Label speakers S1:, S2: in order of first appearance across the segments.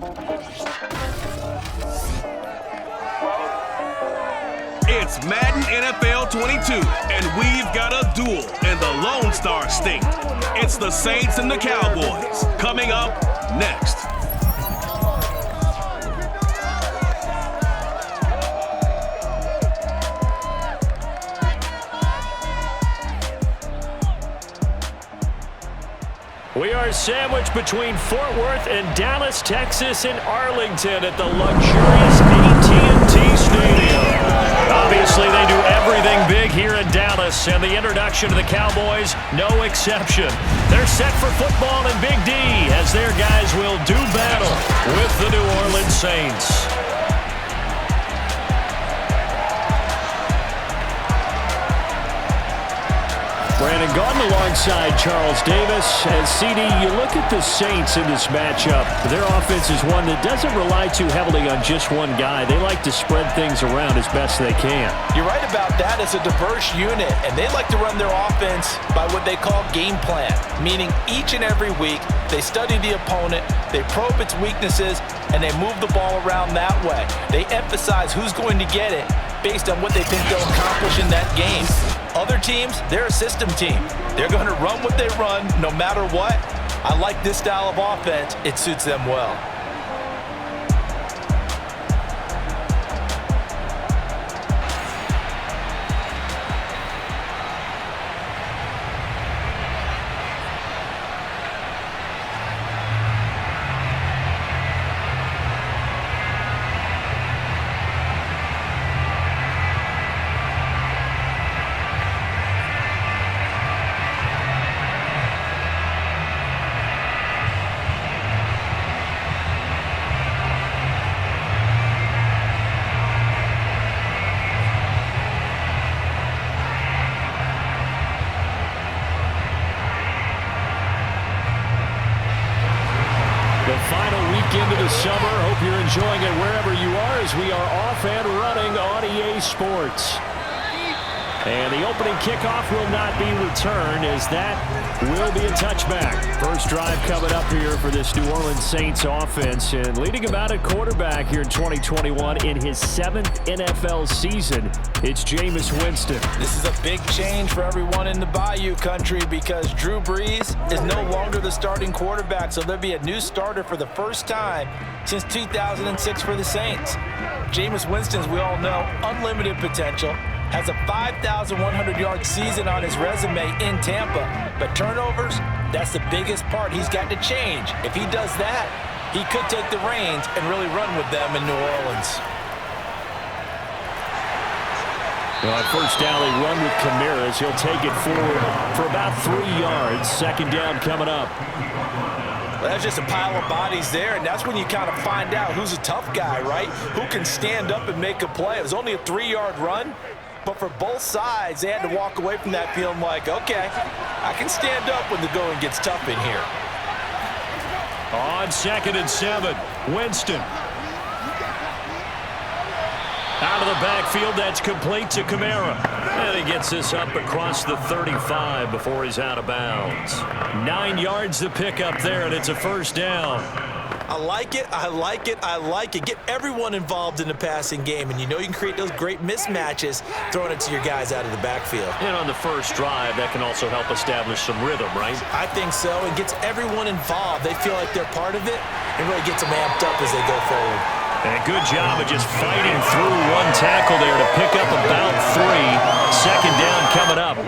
S1: It's Madden NFL 22, and we've got a duel in the Lone Star State. It's the Saints and the Cowboys. Coming up next.
S2: We are sandwiched between Fort Worth and Dallas, Texas, and Arlington at the luxurious AT&T Stadium. Obviously, they do everything big here in Dallas, and the introduction to the Cowboys, no exception. They're set for football in Big D as their guys will do battle with the New Orleans Saints. Brandon Gaudin alongside Charles Davis. And CD, you look at the Saints in this matchup. Their offense is one that doesn't rely too heavily on just one guy. They like to spread things around as best they can.
S3: You're right about that. It's a diverse unit, and they like to run their offense by what they call game plan, meaning each and every week they study the opponent, they probe its weaknesses, and they move the ball around that way. They emphasize who's going to get it based on what they think they'll accomplish in that game. Other teams, they're a system team. They're going to run what they run no matter what. I like this style of offense. It suits them well.
S2: Into the summer. Hope you're enjoying it wherever you are as we are off and running on EA Sports. And the opening kickoff will not be returned as that will be a touchback. First drive coming up here for this New Orleans Saints offense. And leading about at quarterback here in 2021 in his 7th NFL season, it's Jameis Winston.
S3: This is a big change for everyone in the Bayou country because Drew Brees is no longer the starting quarterback, so there'll be a new starter for the first time since 2006 for the Saints. Jameis Winston, as we all know, unlimited potential, has a 5,100-yard season on his resume in Tampa. But turnovers, that's the biggest part he's got to change. If he does that, he could take the reins and really run with them in New Orleans.
S2: Well, at first down, they run with Kamara as he'll take it forward for about 3 yards. Second down coming up.
S3: Well, that's just a pile of bodies there, and that's when you kind of find out who's a tough guy, right? Who can stand up and make a play. It was only a 3-yard run. But for both sides, they had to walk away from that feeling like, okay, I can stand up when the going gets tough in here.
S2: On 2nd and 7, Winston. Out of the backfield, that's complete to Kamara. And he gets this up across the 35 before he's out of bounds. 9 yards to pick up there, and it's a first down.
S3: I like it, I like it, I like it. Get everyone involved in the passing game, and you know you can create those great mismatches throwing it to your guys out of the backfield.
S2: And on the first drive, that can also help establish some rhythm, right?
S3: I think so. It gets everyone involved. They feel like they're part of it, and really gets them amped up as they go forward.
S2: And a good job of just fighting through one tackle there to pick up about 3. Second down coming up.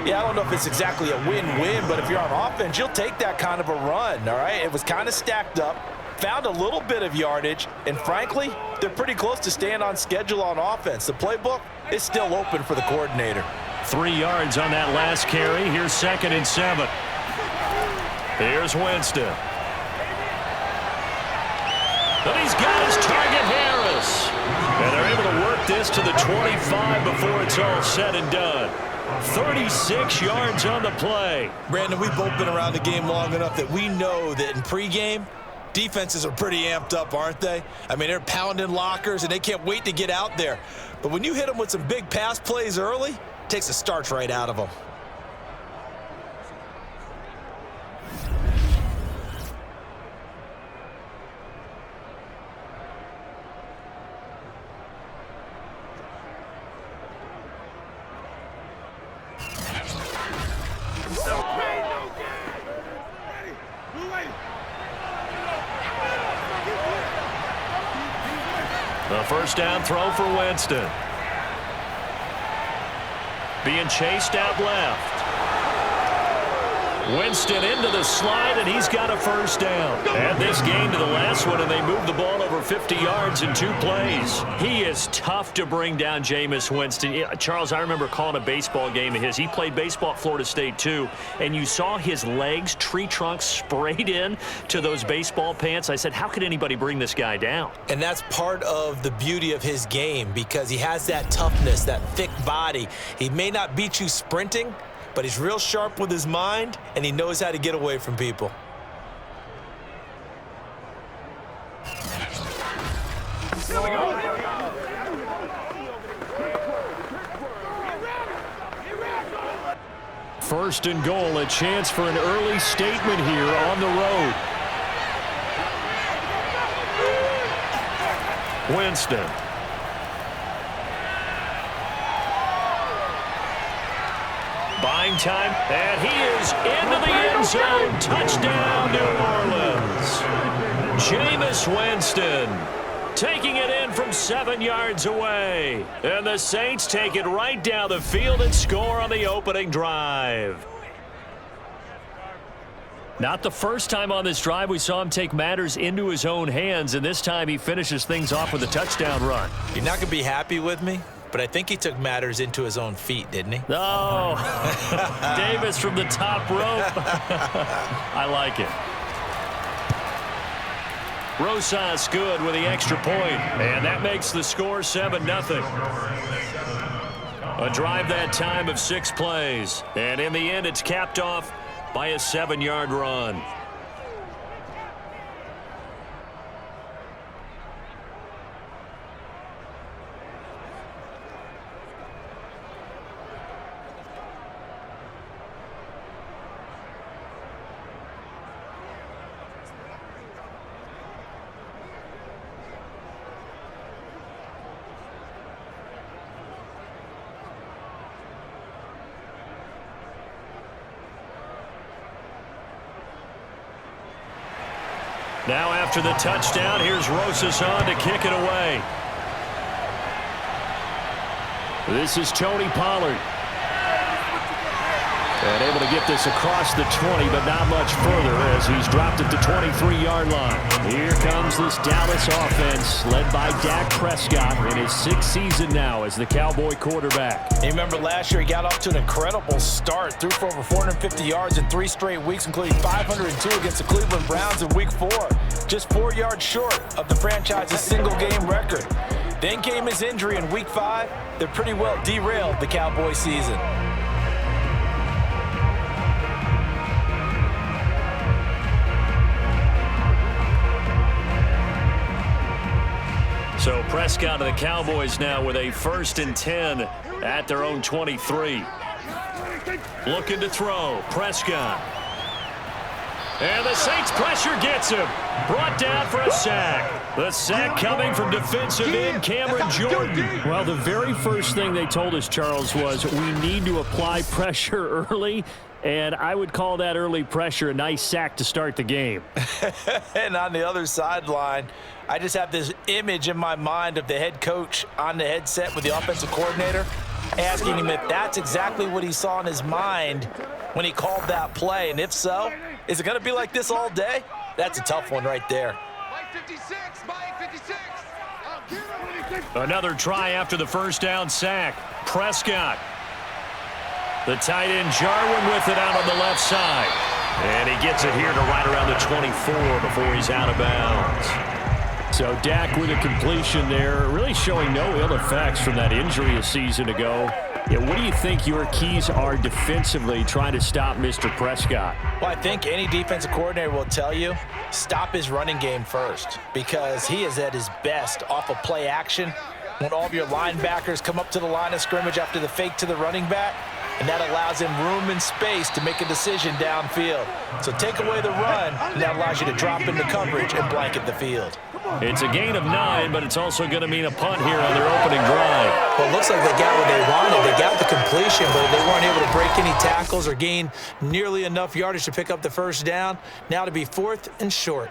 S3: Yeah, I don't know if it's exactly a win-win, but if you're on offense, you'll take that kind of a run, all right? It was kind of stacked up, found a little bit of yardage, and frankly, they're pretty close to staying on schedule on offense. The playbook is still open for the coordinator.
S2: 3 yards on that last carry. Here's 2nd and 7. Here's Winston. And he's got his target, Harris. And they're able to work this to the 25 before it's all said and done. 36 yards on the play.
S3: Brandon, we've both been around the game long enough that we know that in pregame, defenses are pretty amped up, aren't they? I mean, they're pounding lockers, and they can't wait to get out there. But when you hit them with some big pass plays early, it takes the starch right out of them.
S2: The first down throw for Winston. Being chased out left. Winston into the slide, and he's got a first down. Add this game to the last one, and they move the ball over 50 yards in 2 plays. He is tough to bring down, Jameis Winston. Charles, I remember calling a baseball game of his. He played baseball at Florida State, too, and you saw his legs, tree trunks sprayed in to those baseball pants. I said, how could anybody bring this guy down?
S3: And that's part of the beauty of his game because he has that toughness, that thick body. He may not beat you sprinting, but he's real sharp with his mind, and he knows how to get away from people.
S2: First and goal, a chance for an early statement here on the road. Winston. Buying time, and he is into the end zone. Touchdown, New Orleans. Jameis Winston taking it in from 7 yards away. And the Saints take it right down the field and score on the opening drive. Not the first time on this drive we saw him take matters into his own hands, and this time he finishes things off with a touchdown run.
S3: You're not going to be happy with me, but I think he took matters into his own feet, didn't he?
S2: Oh, Davis from the top rope. I like it. Rosas good with the extra point, and that makes the score 7-0. A drive that time of 6 plays, and in the end it's capped off by a 7-yard run. Now after the touchdown, here's Rosas on to kick it away. This is Tony Pollard. And able to get this across the 20, but not much further as he's dropped at the 23-yard line. Here comes this Dallas offense led by Dak Prescott in his 6th season now as the Cowboy quarterback.
S3: You remember last year he got off to an incredible start, threw for over 450 yards in 3 straight weeks, including 502 against the Cleveland Browns in Week 4. Just 4 yards short of the franchise's single-game record. Then came his injury in Week 5 that pretty well derailed the Cowboy season.
S2: So Prescott of the Cowboys now with a 1st and 10 at their own 23. Looking to throw. Prescott. And the Saints pressure gets him. Brought down for a sack. The sack coming from defensive end Cameron Jordan. Well, the very first thing they told us, Charles, was we need to apply pressure early. And I would call that early pressure a nice sack to start the game.
S3: And on the other sideline, I just have this image in my mind of the head coach on the headset with the offensive coordinator asking him if that's exactly what he saw in his mind when he called that play. And if so, is it going to be like this all day? That's a tough one right there.
S2: Another try after the first down sack. Prescott. The tight end Jarwin with it out on the left side. And he gets it here to right around the 24 before he's out of bounds. So Dak with a completion there, really showing no ill effects from that injury a season ago. Yeah, what do you think your keys are defensively trying to stop Mr. Prescott?
S3: Well, I think any defensive coordinator will tell you, stop his running game first, because he is at his best off of play action when all of your linebackers come up to the line of scrimmage after the fake to the running back, and that allows him room and space to make a decision downfield. So take away the run, and that allows you to drop into coverage and blanket the field.
S2: It's a gain of 9, but it's also going to mean a punt here on their opening drive.
S3: Well, it looks like they got what they wanted. They got the completion, but they weren't able to break any tackles or gain nearly enough yardage to pick up the first down. Now to be 4th and short.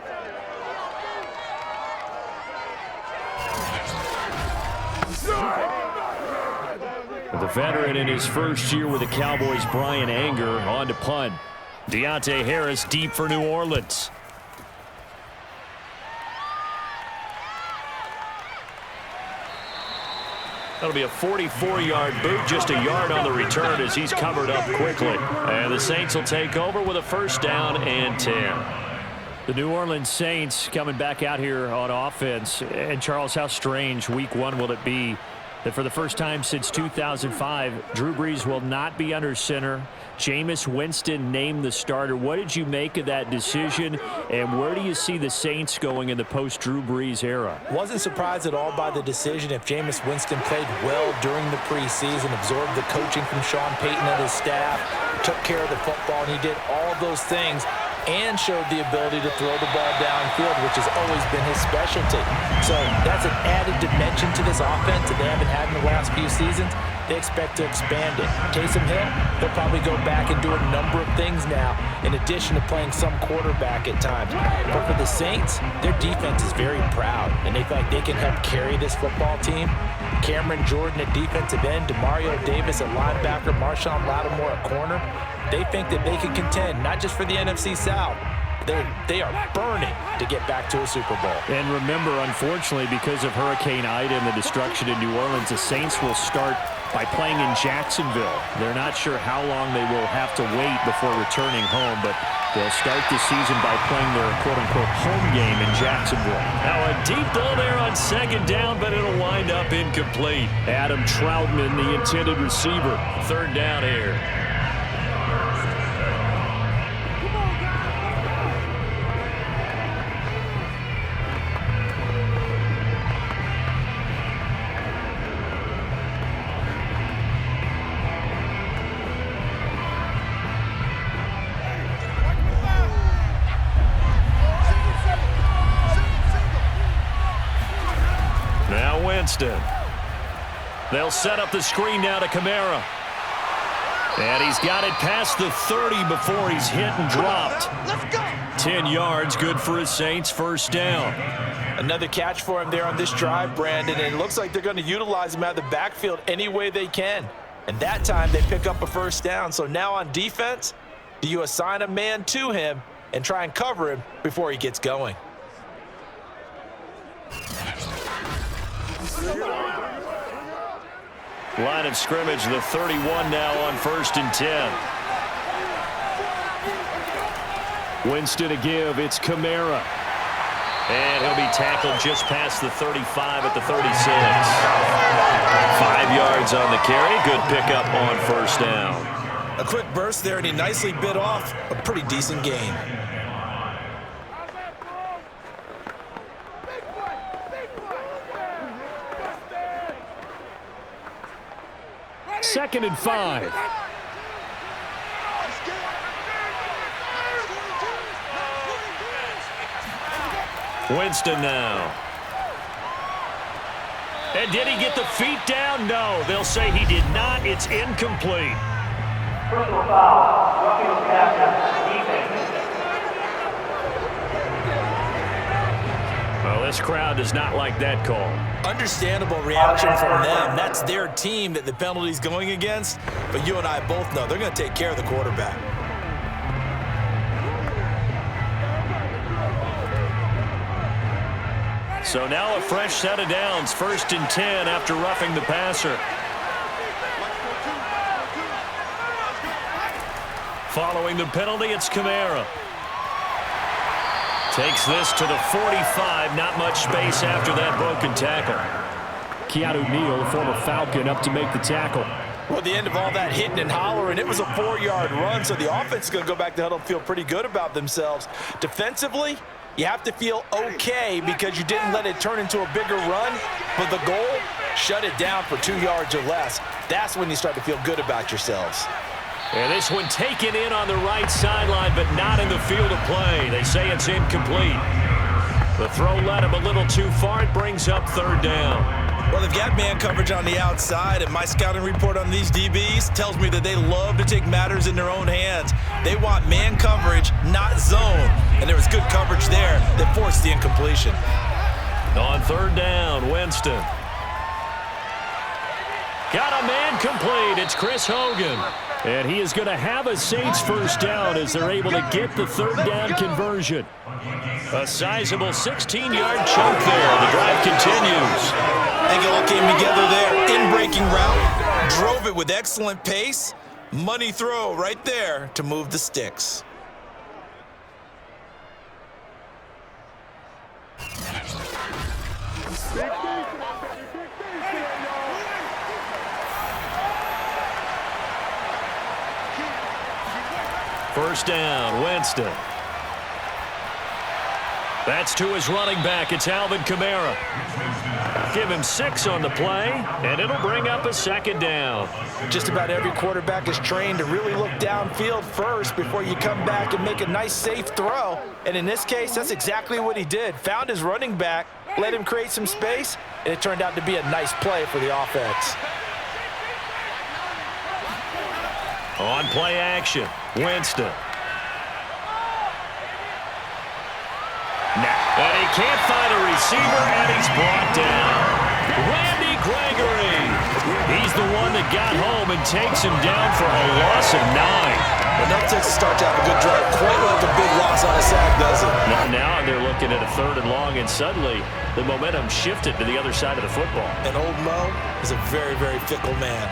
S2: The veteran in his first year with the Cowboys, Brian Anger, on to punt. Deontay Harris deep for New Orleans. That'll be a 44-yard boot, just a yard on the return as he's covered up quickly. And the Saints will take over with a first down and 10. The New Orleans Saints coming back out here on offense. And, Charles, how strange week 1 will it be that for the first time since 2005, Drew Brees will not be under center. Jameis Winston named the starter. What did you make of that decision, and where do you see the Saints going in the post-Drew Brees era?
S3: Wasn't surprised at all by the decision. If Jameis Winston played well during the preseason, absorbed the coaching from Sean Payton and his staff, took care of the football, and he did all those things and showed the ability to throw the ball downfield, which has always been his specialty. So that's an added dimension to this offense that they haven't had in the last few seasons. They expect to expand it. Taysom Hill, they'll probably go back and do a number of things now, in addition to playing some quarterback at times. But for the Saints, their defense is very proud, and they feel like they can help carry this football team. Cameron Jordan at defensive end, Demario Davis at linebacker, Marshawn Lattimore at corner. They think that they can contend, not just for the NFC South. They are burning to get back to a Super Bowl.
S2: And remember, unfortunately, because of Hurricane Ida and the destruction in New Orleans, the Saints will start by playing in Jacksonville. They're not sure how long they will have to wait before returning home, but they'll start the season by playing their quote-unquote home game in Jacksonville. Now a deep ball there on second down, but it'll wind up incomplete. Adam Troutman, the intended receiver. Third down here. Winston. They'll set up the screen now to Kamara. And he's got it past the 30 before he's hit and dropped.
S3: Let's go.
S2: 10 yards, good for his Saints, first down.
S3: Another catch for him there on this drive, Brandon, and it looks like they're going to utilize him out of the backfield any way they can. And that time they pick up a first down. So now on defense, do you assign a man to him and try and cover him before he gets going?
S2: Line of scrimmage, the 31 now on 1st and 10. Winston to give, it's Kamara. And he'll be tackled just past the 35 at the 36. 5 yards on the carry, good pickup on first down.
S3: A quick burst there, and he nicely bit off a pretty decent gain.
S2: Second and 5. Winston now. And did he get the feet down? No. They'll say he did not. It's incomplete.
S4: Personal foul. Roughing the passer. Defense.
S2: Well, this crowd does not like that call.
S3: Understandable reaction from them. That's their team that the penalty's going against. But you and I both know they're going to take care of the quarterback.
S2: So now a fresh set of downs. 1st and 10 after roughing the passer. Following the penalty, it's Kamara. Takes this to the 45. Not much space after that broken tackle. Keanu Neal, the former Falcon, up to make the tackle.
S3: Well, at the end of all that hitting and hollering, it was a 4-yard run, so the offense is going to go back to huddle and feel pretty good about themselves. Defensively, you have to feel okay because you didn't let it turn into a bigger run, but the goal, shut it down for 2 yards or less. That's when you start to feel good about yourselves.
S2: And this one taken in on the right sideline, but not in the field of play. They say it's incomplete. The throw led him a little too far. It brings up third down.
S3: Well, they've got man coverage on the outside, and my scouting report on these DBs tells me that they love to take matters in their own hands. They want man coverage, not zone. And there was good coverage there that forced the incompletion.
S2: On third down, Winston. Got a man complete. It's Chris Hogan. And he is going to have a Saints first down as they're able to get the third down conversion. A sizable 16-yard chunk there. The drive continues.
S3: I think it all came together there. In-breaking route. Drove it with excellent pace. Money throw right there to move the sticks.
S2: First down, Winston. That's to his running back. It's Alvin Kamara. Give him 6 on the play, and it'll bring up a second down.
S3: Just about every quarterback is trained to really look downfield first before you come back and make a nice, safe throw. And in this case, that's exactly what he did. Found his running back, let him create some space, and it turned out to be a nice play for the offense.
S2: On play action, Winston. And he can't find a receiver, and he's brought down. Randy Gregory. He's the one that got home and takes him down for a loss of 9.
S3: But that takes a start to have a good drive, quite like a big loss on a sack, does it?
S2: Now they're looking at a third and long, and suddenly the momentum shifted to the other side of the football.
S3: And old Mo is a very, very fickle man.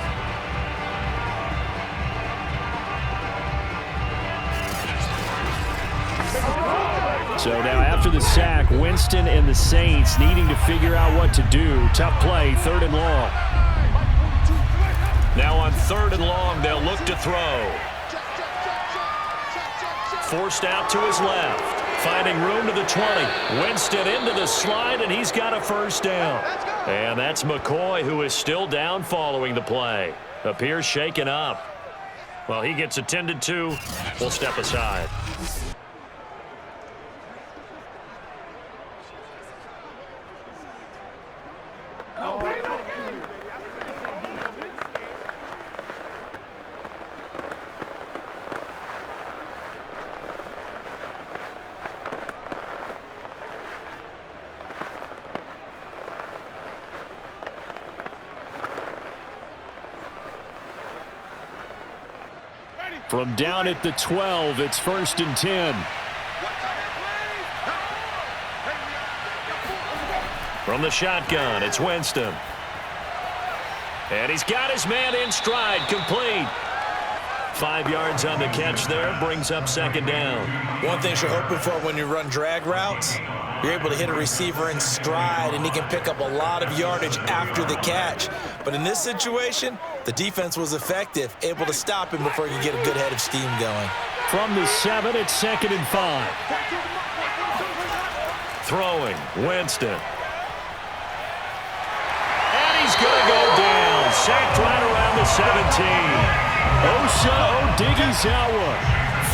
S2: So now after the sack, Winston and the Saints needing to figure out what to do. Tough play, third and long. Now on third and long, they'll look to throw. Forced out to his left. Finding room to the 20. Winston into the slide, and he's got a first down. And that's McCoy, who is still down following the play. Appears shaken up. Well, he gets attended to. We'll step aside. From down at the 12, it's 1st and 10. From the shotgun, it's Winston. And he's got his man in stride, complete. 5 yards on the catch there, brings up second down.
S3: One thing you're hoping for when you run drag routes, you're able to hit a receiver in stride, and he can pick up a lot of yardage after the catch. But in this situation, the defense was effective, able to stop him before he could get a good head of steam going.
S2: From the 7, it's 2nd and 5. Throwing, Winston. And he's going to go down. Sacked right around the 17. Osa Odighizuwa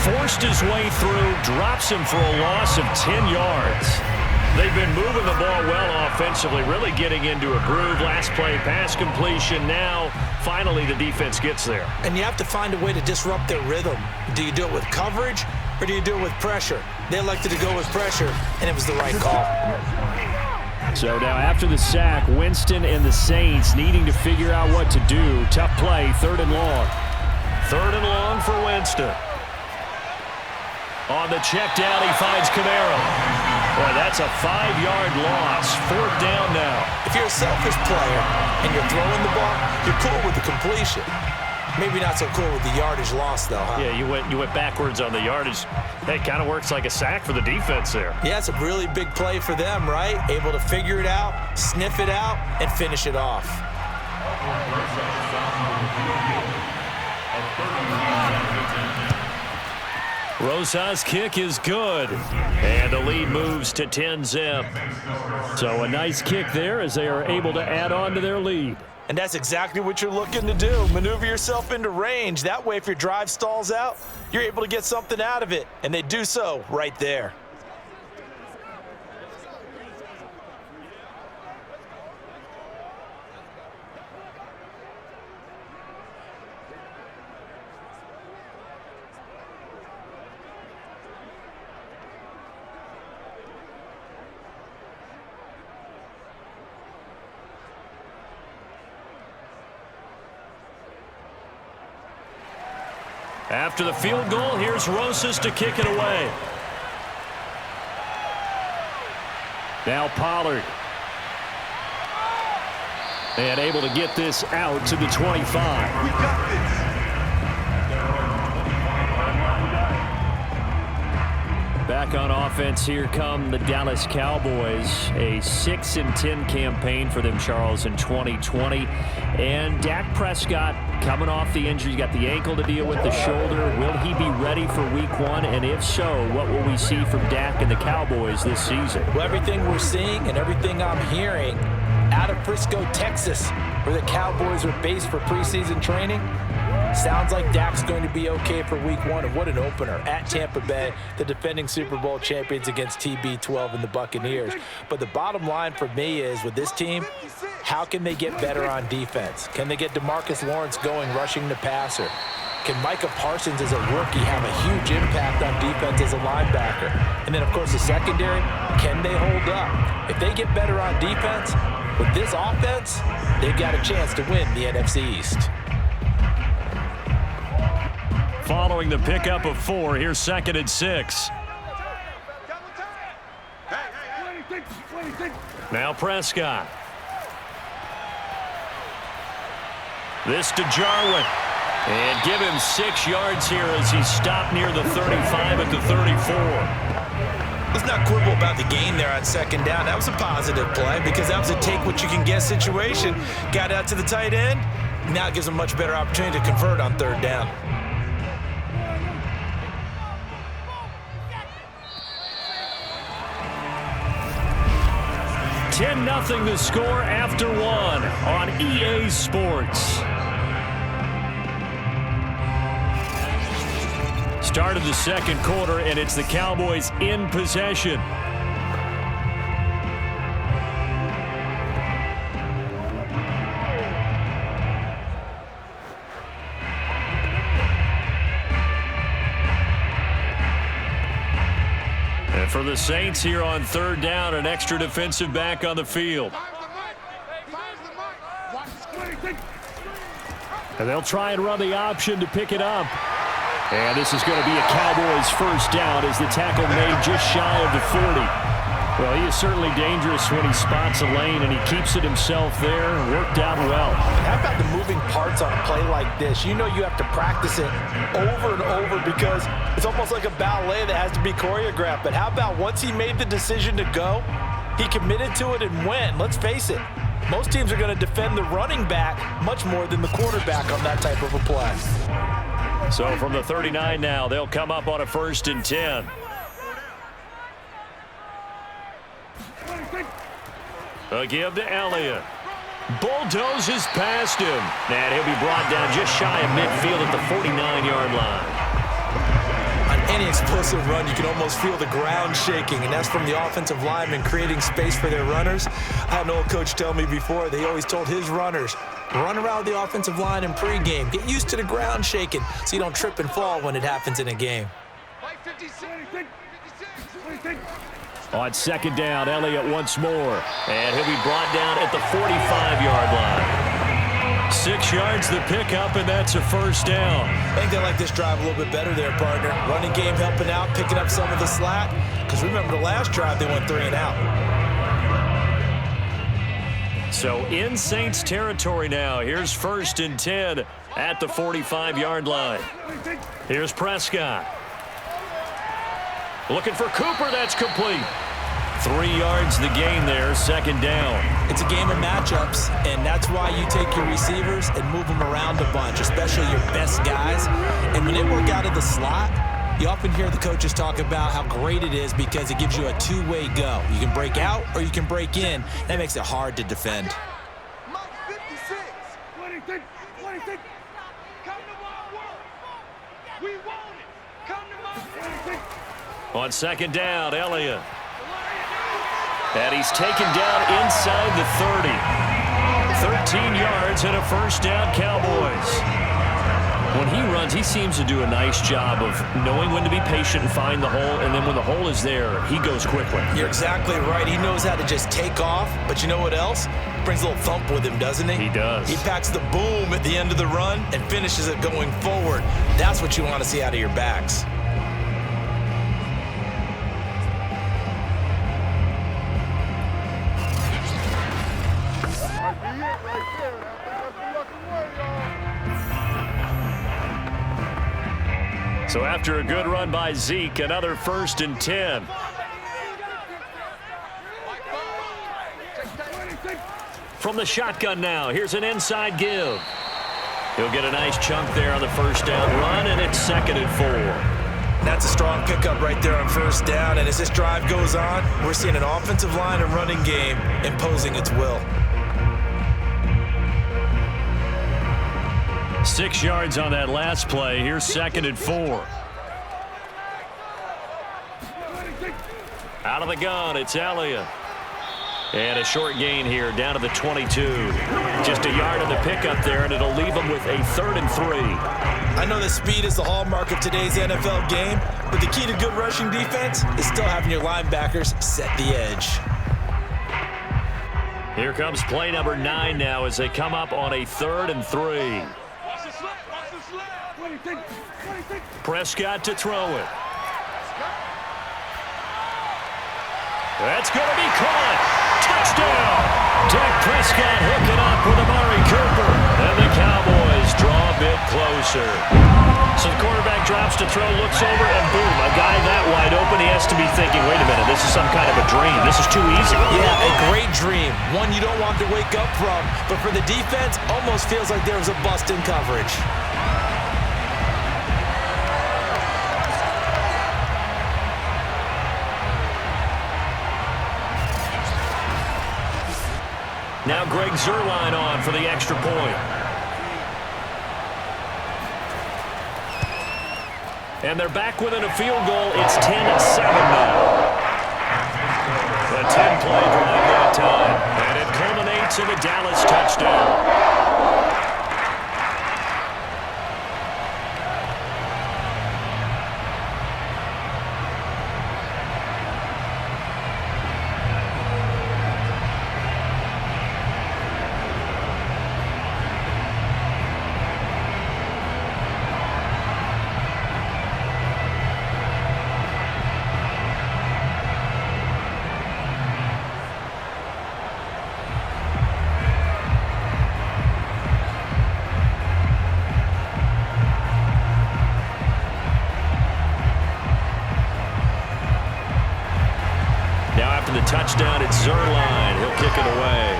S2: forced his way through, drops him for a loss of 10 yards. They've been moving the ball well offensively, really getting into a groove. Last play, pass completion. Now, finally, the defense gets there.
S3: And you have to find a way to disrupt their rhythm. Do you do it with coverage, or do you do it with pressure? They elected to go with pressure, and it was the right call.
S2: So now after the sack, Winston and the Saints needing to figure out what to do. Tough play, 3rd and long. 3rd and long for Winston. On the check down, he finds Kamara. Boy, that's a 5-yard loss. 4th down now.
S3: If you're a selfish player and you're throwing the ball, you're cool with the completion. Maybe not so cool with the yardage loss, though, huh?
S2: Yeah, you went backwards on the yardage. That kind of works like a sack for the defense there.
S3: Yeah, it's a really big play for them, right? Able to figure it out, sniff it out, and finish it off.
S2: Rosa's kick is good, and the lead moves to 10-zip. So a nice kick there as they are able to add on to their lead.
S3: And that's exactly what you're looking to do. Maneuver yourself into range. That way, if your drive stalls out, you're able to get something out of it. And they do so right there.
S2: After the field goal, here's Rosas to kick it away. Now Pollard. And able to get this out to the 25.
S5: We got this.
S2: Back on offense, here come the Dallas Cowboys. A 6-10 campaign for them, Charles, in 2020. And Dak Prescott coming off the injury. He's got the ankle to deal with, the shoulder. Will he be ready for week 1? And if so, what will we see from Dak and the Cowboys this season?
S3: Well, everything we're seeing and everything I'm hearing out of Frisco, Texas, where the Cowboys are based for preseason training, sounds like Dak's going to be okay for week 1. And what an opener at Tampa Bay, the defending Super Bowl champions against TB12 and the Buccaneers. But the bottom line for me is, with this team, how can they get better on defense? Can they get DeMarcus Lawrence going, rushing the passer? Can Micah Parsons as a rookie have a huge impact on defense as a linebacker? And then, of course, the secondary, can they hold up? If they get better on defense, with this offense, they've got a chance to win the NFC East.
S2: Following the pickup of 4, here's 2nd and 6. Now Prescott. This to Jarwin. And give him 6 yards here as he stopped near the 35 at the 34.
S3: Let's not quibble about the gain there on 2nd down. That was a positive play because that was a take-what-you-can-get situation. Got out to the tight end. Now it gives them a much better opportunity to convert on 3rd down.
S2: $10-0 the score after 1 on EA Sports. Start of the 2nd quarter, and it's the Cowboys in possession. And for the Saints here on 3rd down, an extra defensive back on the field. And they'll try and run the option to pick it up. And this is going to be a Cowboys 1st down as the tackle made just shy of the 40. Well, he is certainly dangerous when he spots a lane, and he keeps it himself there. Worked out well.
S3: How about the moving parts on a play like this? You know you have to practice it over and over because it's almost like a ballet that has to be choreographed. But how about once he made the decision to go, he committed to it and went. Let's face it, most teams are going to defend the running back much more than the quarterback on that type of a play.
S2: So from the 39 now, they'll come up on a 1st and 10. A give to Elliott. Bulldozes past him. And he'll be brought down just shy of midfield at the 49-yard line.
S3: On any explosive run, you can almost feel the ground shaking, and that's from the offensive linemen creating space for their runners. I had an old coach tell me before, they always told his runners, run around the offensive line in pregame. Get used to the ground shaking so you don't trip and fall when it happens in a game.
S2: On 2nd down, Elliott once more. And he'll be brought down at the 45-yard line. 6 yards the pickup, and that's a 1st down.
S3: I think they like this drive a little bit better there, partner. Running game helping out, picking up some of the slack. Because remember the last drive, they went 3 and out.
S2: So in Saints territory now. Here's 1st and 10 at the 45-yard line. Here's Prescott. Looking for Cooper. That's complete. 3 yards the gain there, 2nd down.
S3: It's a game of matchups, and that's why you take your receivers and move them around a bunch, especially your best guys. And when they work out of the slot, you often hear the coaches talk about how great it is because it gives you a 2-way go. You can break out or you can break in. That makes it hard to defend.
S2: On 2nd down, Elliott. And he's taken down inside the 30. 13 yards and a 1st down, Cowboys. When he runs, he seems to do a nice job of knowing when to be patient and find the hole, and then when the hole is there, he goes quickly.
S3: You're exactly right. He knows how to just take off, but you know what else? Brings a little thump with him, doesn't he?
S2: He does.
S3: He packs the boom at the end of the run and finishes it going forward. That's what you want to see out of your backs.
S2: So after a good run by Zeke, another 1st and 10. From the shotgun now, here's an inside give. He'll get a nice chunk there on the first down run, and it's 2nd and 4.
S3: That's a strong pickup right there on first down, and as this drive goes on, we're seeing an offensive line and running game imposing its will.
S2: 6 yards on that last play. Here's 2nd and 4. Out of the gun, it's Elliott. And a short gain here, down to the 22. Just a yard on the pickup there, and it'll leave them with a 3rd and 3.
S3: I know that speed is the hallmark of today's NFL game, but the key to good rushing defense is still having your linebackers set the edge.
S2: Here comes play number 9 now as they come up on a 3rd and 3. Prescott to throw it. That's going to be caught. Touchdown. Dak Prescott hooking up with Amari Cooper. And the Cowboys draw a bit closer. So the quarterback drops to throw, looks over, and boom, a guy that wide open, he has to be thinking, wait a minute, this is some kind of a dream. This is too easy.
S3: Yeah, a great dream. One you don't want to wake up from. But for the defense, almost feels like there was a bust in coverage.
S2: Now Greg Zuerlein on for the extra point. And they're back within a field goal. It's 10-7 now. A 10-play drive that time. And it culminates in a Dallas touchdown. The touchdown, it's Zuerlein. He'll kick it away.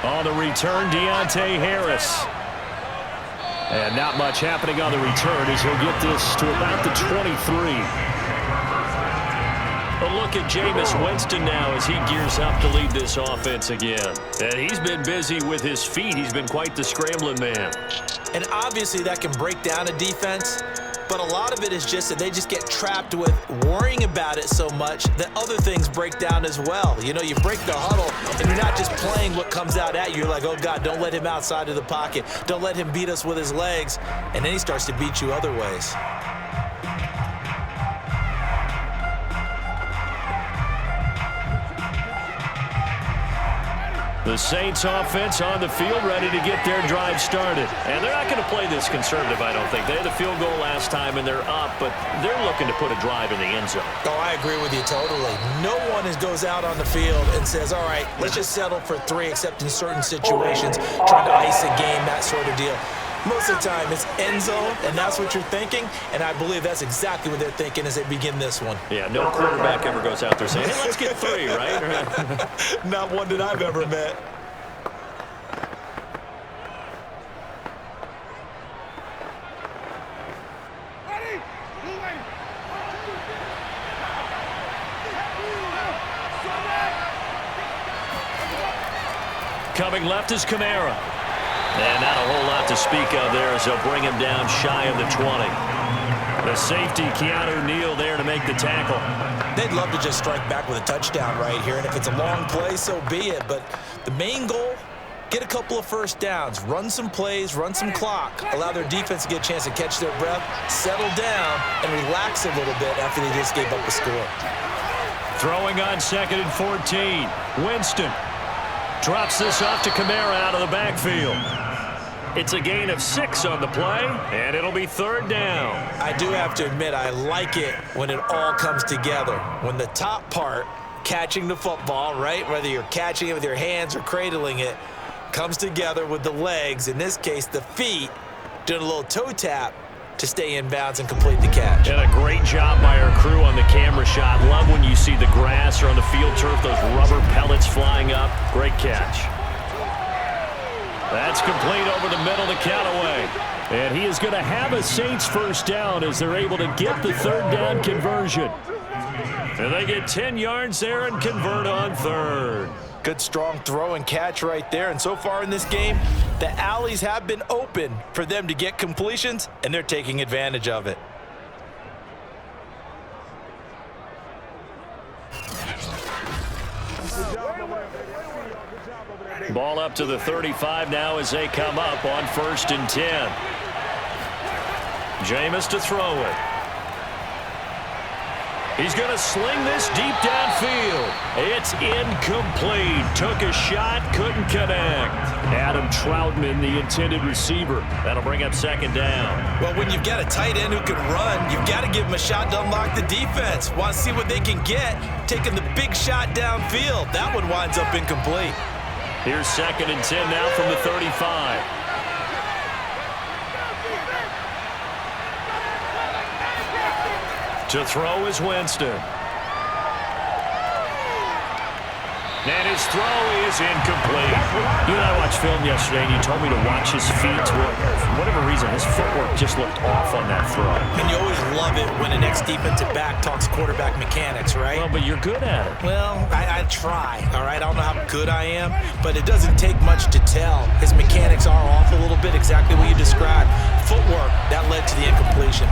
S2: On the return, Deontay Harris. And not much happening on the return as he'll get this to about the 23. A look at Jameis Winston now as he gears up to lead this offense again. And he's been busy with his feet. He's been quite the scrambling man.
S3: And obviously that can break down a defense. But a lot of it is just that they just get trapped with worrying about it so much that other things break down as well. You know, you break the huddle, and you're not just playing what comes out at you. You're like, oh, God, don't let him outside of the pocket. Don't let him beat us with his legs. And then he starts to beat you other ways.
S2: The Saints offense on the field ready to get their drive started. And they're not going to play this conservative, I don't think. They had the field goal last time, and they're up, but they're looking to put a drive in the end zone.
S3: Oh, I agree with you totally. No one goes out on the field and says, all right, let's just settle for 3, except in certain situations, trying to ice a game, that sort of deal. Most of the time, it's end zone, and that's what you're thinking, and I believe that's exactly what they're thinking as they begin this one.
S2: Yeah, no quarterback ever goes out there saying, hey, let's get 3, right?
S3: Not one that I've ever met.
S2: Coming left is Kamara. And not a whole lot to speak of there as they'll bring him down shy of the 20. The safety, Keanu Neal, there to make the tackle.
S3: They'd love to just strike back with a touchdown right here, and if it's a long play, so be it. But the main goal, get a couple of first downs, run some plays, run some clock, allow their defense to get a chance to catch their breath, settle down, and relax a little bit after they just gave up a score.
S2: Throwing on 2nd and 14. Winston drops this off to Kamara out of the backfield. It's a gain of 6 on the play, and it'll be 3rd down.
S3: I do have to admit, I like it when it all comes together. When the top part, catching the football, right, whether you're catching it with your hands or cradling it, comes together with the legs, in this case the feet, doing a little toe tap to stay in bounds and complete the catch.
S2: And a great job by our crew on the camera shot. Love when you see the grass or on the field turf, those rubber pellets flying up. Great catch. That's complete over the middle to Callaway. And he is going to have a Saints first down as they're able to get the 3rd down conversion. And they get 10 yards there and convert on 3rd.
S3: Good strong throw and catch right there. And so far in this game, the alleys have been open for them to get completions, and they're taking advantage of it.
S2: Ball up to the 35 now as they come up on 1st and 10. Jameis to throw it. He's going to sling this deep downfield. It's incomplete. Took a shot, couldn't connect. Adam Troutman, the intended receiver. That'll bring up 2nd down.
S3: Well, when you've got a tight end who can run, you've got to give him a shot to unlock the defense. Want to see what they can get, taking the big shot downfield. That one winds up incomplete.
S2: Here's 2nd and 10 now from the 35. To throw is Winston. And his throw is incomplete. You and I watched film yesterday, and you told me to watch his feet. For whatever reason, his footwork just looked off on that throw.
S3: And you always love it when an ex-defensive back talks quarterback mechanics, right?
S2: Well, but you're good at it.
S3: Well, I try, all right? I don't know how good I am, but it doesn't take much to tell. His mechanics are off a little bit, exactly what you described. Footwork, that led to the incompletion.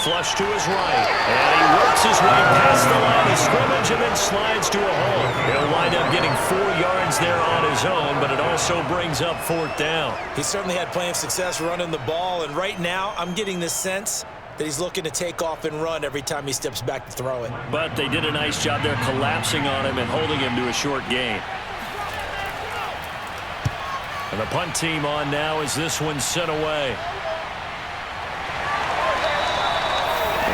S2: Flush to his right, and he works his way past the line of scrimmage and then slides to a hole. He'll wind up getting 4 yards there on his own, but it also brings up 4th down.
S3: He certainly had plenty of success running the ball, and right now I'm getting the sense that he's looking to take off and run every time he steps back to throw it.
S2: But they did a nice job there collapsing on him and holding him to a short gain. And the punt team on now as this one's sent away.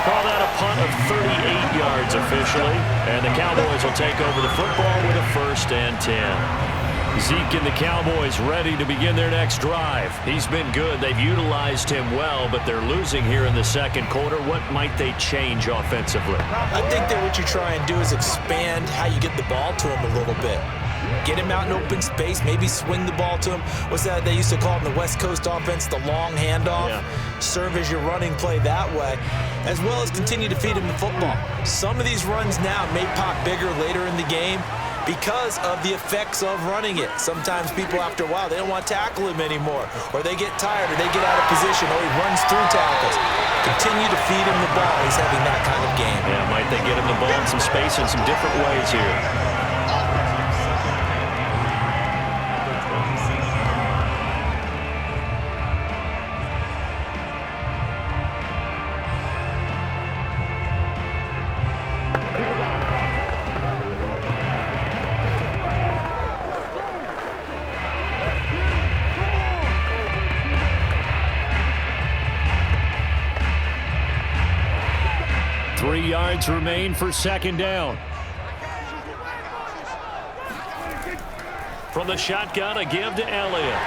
S2: Call that a punt of 38 yards officially, and the Cowboys will take over the football with a 1st and 10. Zeke and the Cowboys ready to begin their next drive. He's been good. They've utilized him well, but they're losing here in the 2nd quarter. What might they change offensively?
S3: I think that what you try and do is expand how you get the ball to him a little bit. Get him out in open space, maybe swing the ball to him. What's that they used to call in the West Coast offense, the long handoff? Yeah. Serve as your running play that way, as well as continue to feed him the football. Some of these runs now may pop bigger later in the game because of the effects of running it. Sometimes people, after a while, they don't want to tackle him anymore, or they get tired, or they get out of position, or he runs through tackles. Continue to feed him the ball. He's having that kind of game.
S2: Yeah, might they get him the ball in some space in some different ways here. Remain for 2nd down. From the shotgun, a give to Elliott.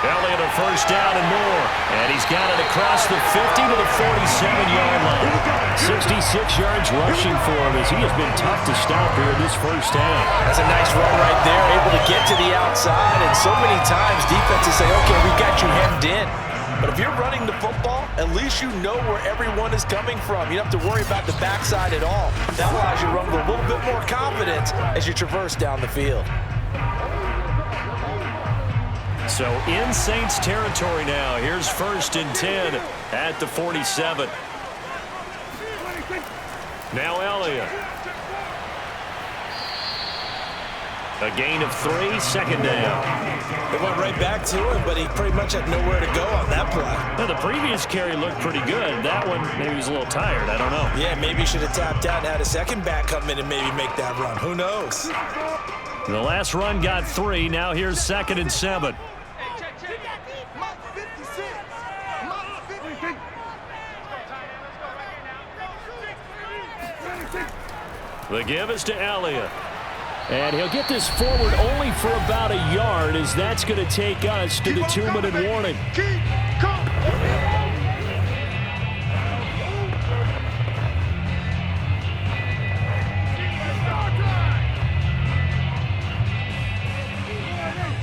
S2: Elliott a 1st down and more. And he's got it across the 50 to the 47-yard line. 66 yards rushing for him as he has been tough to stop here this 1st half.
S3: That's a nice run right there, able to get to the outside. And so many times defenses say, okay, we got you hemmed in. But if you're running the football, at least you know where everyone is coming from. You don't have to worry about the backside at all. That allows you to run with a little bit more confidence as you traverse down the field.
S2: So in Saints territory now. Here's 1st and 10 at the 47. Now Elliott. A gain of 3, second down.
S3: They went right back to him, but he pretty much had nowhere to go on that play.
S2: Now, the previous carry looked pretty good. That one, maybe he was a little tired. I don't know.
S3: Yeah, maybe he should have tapped out and had a second back come in and maybe make that run. Who knows?
S2: The last run got 3. Now here's 2nd and 7. The give is to Elliott. And he'll get this forward only for about a yard, as that's going to take us to the 2-minute warning.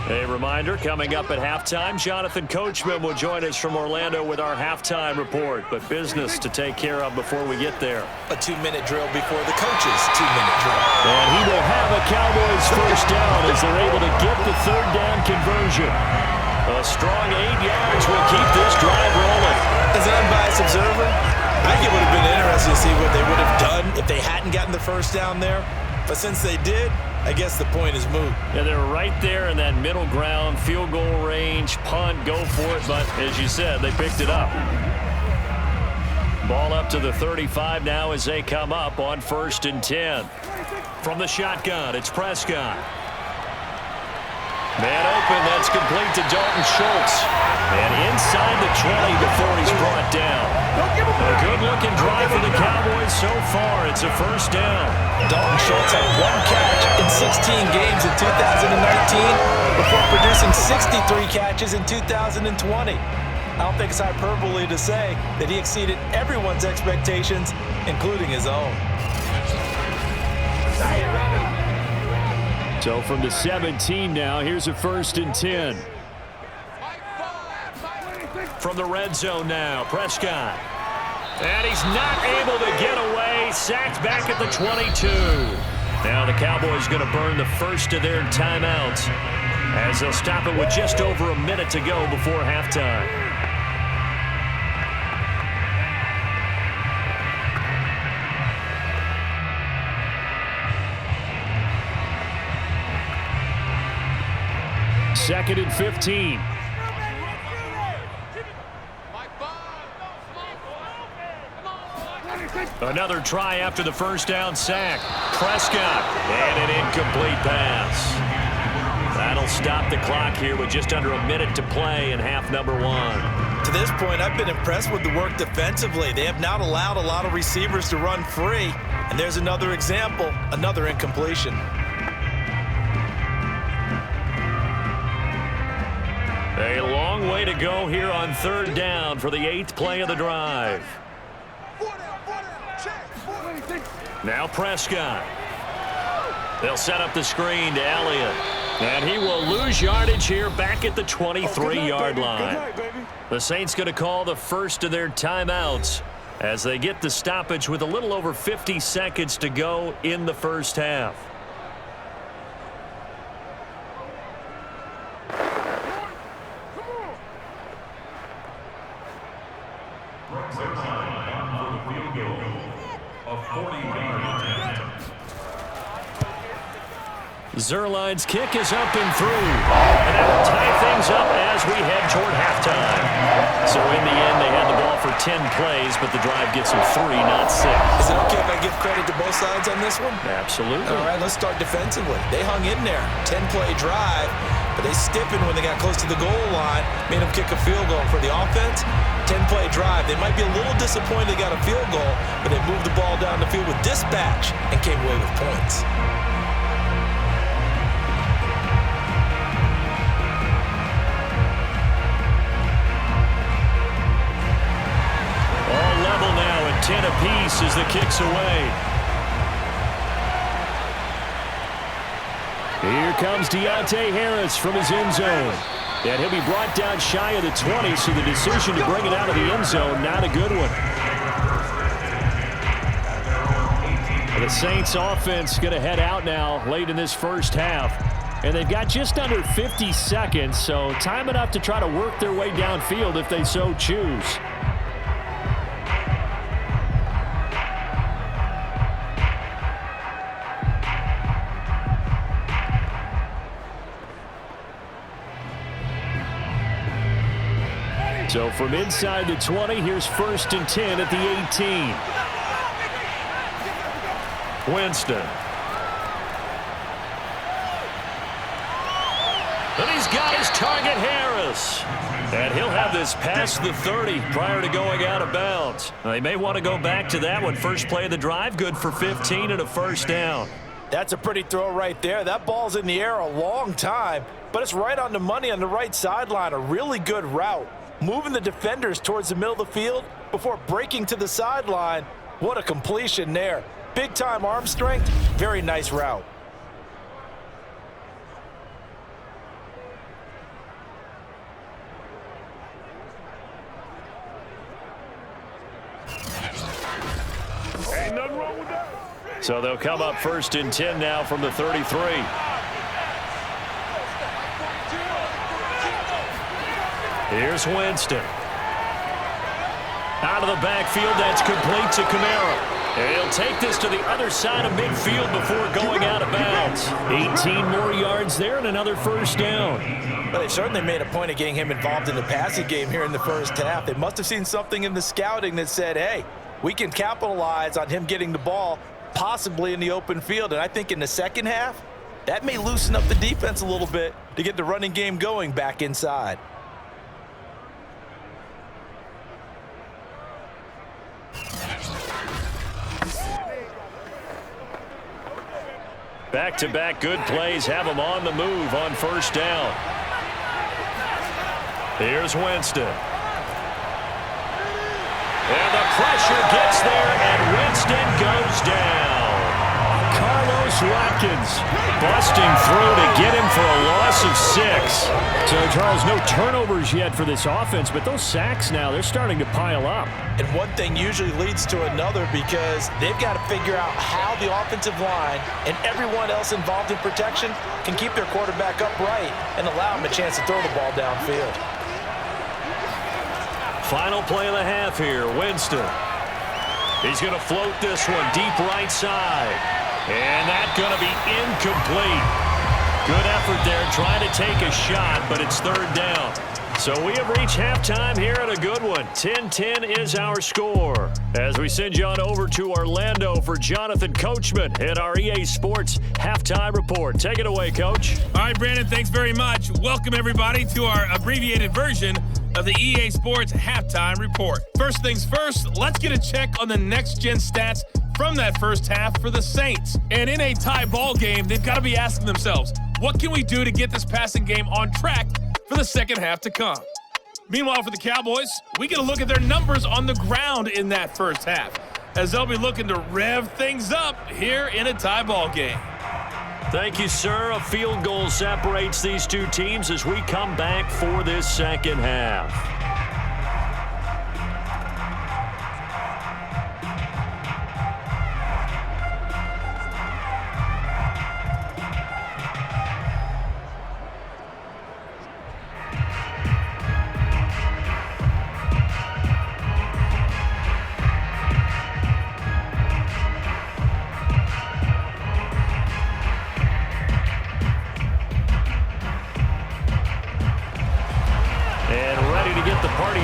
S2: A reminder, coming up at halftime, Jonathan Coachman will join us from Orlando with our halftime report, but business to take care of before we get there.
S3: A 2-minute drill before the coach's 2-minute drill.
S2: And he will have a Cowboys first down as they're able to get the 3rd down conversion. A strong 8 yards will keep this drive rolling.
S3: As an unbiased observer, I think it would have been interesting to see what they would have done if they hadn't gotten the first down there. But since they did, I guess the point is moot.
S2: Yeah, they're right there in that middle ground, field goal range, punt, go for it. But as you said, they picked it up. Ball up to the 35 now as they come up on 1st and 10. From the shotgun, it's Prescott. Man open, that's complete to Dalton Schultz. And inside the 20 before he's brought down. A good-looking drive for the Cowboys so far. It's a first down.
S3: Dalton Schultz had 1 catch in 16 games in 2019 before producing 63 catches in 2020. I don't think it's hyperbole to say that he exceeded everyone's expectations, including his own.
S2: So from the 17 now, here's a 1st and 10. From the red zone now, Prescott. And he's not able to get away. Sacked back at the 22. Now the Cowboys going to burn the first of their timeouts as they'll stop it with just over a minute to go before halftime. Second and 15. Another try after the first down sack. Prescott, and an incomplete pass. That'll stop the clock here with just under a minute to play in half number 1.
S3: To this point, I've been impressed with the work defensively. They have not allowed a lot of receivers to run free. And there's another example, another incompletion.
S2: A long way to go here on 3rd down for the 8th play of the drive. Now Prescott. They'll set up the screen to Elliott. And he will lose yardage here back at the 23-yard line. The Saints going to call the first of their timeouts as they get the stoppage with a little over 50 seconds to go in the first half. Zuerlein's kick is up and through. And that will tie things up as we head toward halftime. So in the end, they had the ball for 10 plays, but the drive gets them 3, not 6.
S3: Is it okay if I give credit to both sides on this one?
S2: Absolutely.
S3: All right, let's start defensively. They hung in there. 10-play drive, but they stiffened when they got close to the goal line, made them kick a field goal. For the offense, 10-play drive. They might be a little disappointed they got a field goal, but they moved the ball down the field with dispatch and came away with points.
S2: All level now at 10 apiece as the kick's away. Here comes Deontay Harris from his end zone. And he'll be brought down shy of the 20, so the decision to bring it out of the end zone, not a good one. The Saints offense going to head out now late in this first half. And they've got just under 50 seconds, so time enough to try to work their way downfield if they so choose. from inside the 20. Here's 1st and 10 at the 18. Winston. And he's got his target, Harris. And he'll have this past the 30 prior to going out of bounds. They may want to go back to that one. First play of the drive, good for 15 and a first down.
S3: That's a pretty throw right there. That ball's in the air a long time, but it's right on the money on the right sideline. A really good route. Moving the defenders towards the middle of the field before breaking to the sideline. What a completion there. Big-time arm strength. Very nice route.
S2: So they'll come up 1st and 10 now from the 33. Here's Winston. Out of the backfield, that's complete to Kamara. And he'll take this to the other side of midfield before going out of bounds. 18 more yards there and another first down.
S3: Well, they certainly made a point of getting him involved in the passing game here in the first half. They must have seen something in the scouting that said, hey, we can capitalize on him getting the ball possibly in the open field. And I think in the second half, that may loosen up the defense a little bit to get the running game going back inside.
S2: Back-to-back good plays have them on the move on first down. Here's Winston. And the pressure gets there, and Winston goes down. Carlos Watkins busting through to get him for a loss of 6.
S5: So, Charles, no turnovers yet for this offense, but those sacks now, they're starting to pile up.
S3: And one thing usually leads to another because they've got to figure out how the offensive line and everyone else involved in protection can keep their quarterback upright and allow him a chance to throw the ball downfield.
S2: Final play of the half here, Winston. He's going to float this one deep right side. And that's going to be incomplete. Good effort there trying to take a shot, but it's 3rd down. So we have reached halftime here at a good one. 10-10 is our score. As we send you on over to Orlando for Jonathan Coachman at our EA Sports Halftime Report. Take it away, Coach.
S6: All right, Brandon, thanks very much. Welcome, everybody, to our abbreviated version of the EA Sports Halftime Report. First things first, let's get a check on the next-gen stats from that first half for the Saints. And in a tie ball game, they've got to be asking themselves, what can we do to get this passing game on track for the second half to come? Meanwhile, for the Cowboys, we get a look at their numbers on the ground in that first half, as they'll be looking to rev things up here in a tie ball game.
S2: Thank you, sir. A field goal separates these two teams as we come back for this second half.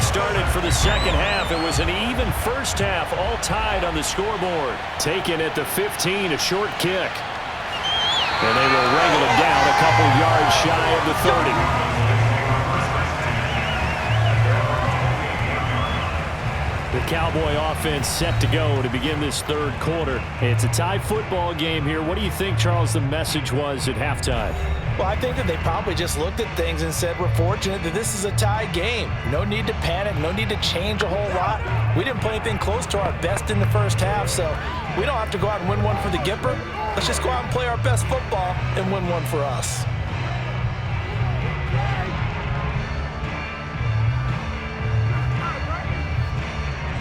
S2: Started for the second half. It was an even first half, all tied on the scoreboard.
S5: Taken at the 15, a short kick. And they will wrangle him down a couple yards shy of the 30. The Cowboy offense set to go to begin this third quarter. It's a tie football game here. What do you think, Charles, the message was at halftime?
S3: Well, I think that they probably just looked at things and said, we're fortunate that this is a tie game. No need to panic, no need to change a whole lot. We didn't play anything close to our best in the first half, so we don't have to go out and win one for the Gipper. Let's just go out and play our best football and win one for us.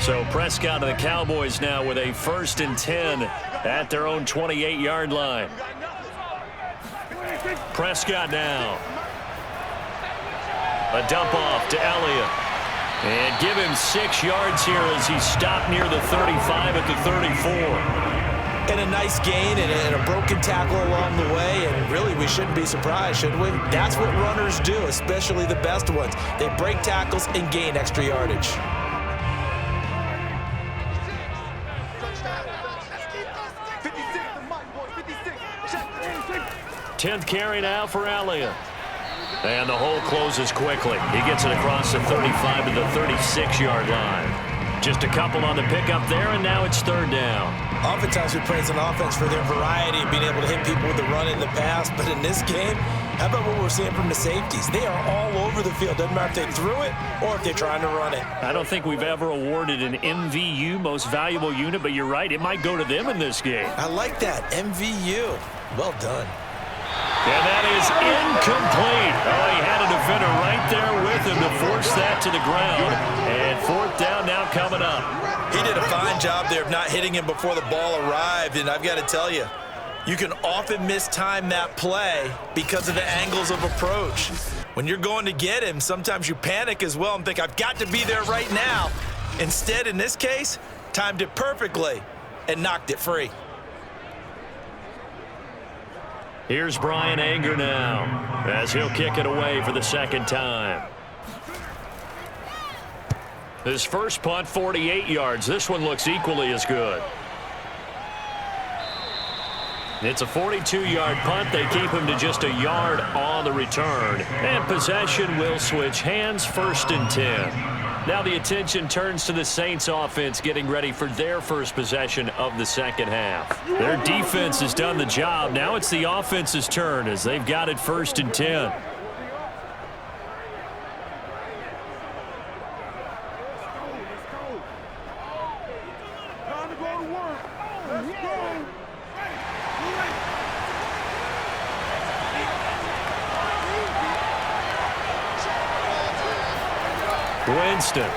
S2: So Prescott and the Cowboys now with a 1st and 10 at their own 28-yard line. Prescott now. A dump off to Elliott. And give him 6 yards here as he stopped near the 35 at the 34.
S3: and a nice gain and a broken tackle along the way, and really we shouldn't be surprised, should we? That's what runners do, especially the best ones. They break tackles and gain extra yardage.
S5: 10th carry now for Elliott. And the hole closes quickly. He gets it across the 35 to the 36-yard line. Just a couple on the pickup there, and now it's 3rd down.
S3: Oftentimes we praise an offense for their variety of being able to hit people with the run in the pass, but in this game, how about what we're seeing from the safeties? They are all over the field. Doesn't matter if they threw it or if they're trying to run it.
S5: I don't think we've ever awarded an MVU, most valuable unit, but you're right, it might go to them in this game.
S3: I like that, MVU. Well done.
S5: And that is incomplete. Oh, he had a defender right there with him to force that to the ground. And 4th down now coming up.
S3: He did a fine job there of not hitting him before the ball arrived, and I've got to tell you, you can often mistime that play because of the angles of approach. When you're going to get him, sometimes you panic as well and think, I've got to be there right now. Instead, in this case, timed it perfectly and knocked it free.
S5: Here's Brian Anger now as he'll kick it away for the 2nd time. His first punt, 48 yards. This one looks equally as good. It's a 42-yard punt. They keep him to just a yard on the return. And possession will switch hands, 1st and 10. Now the attention turns to the Saints offense getting ready for their first possession of the 2nd half. Their defense has done the job. Now it's the offense's turn as they've got it 1st and 10. Winston.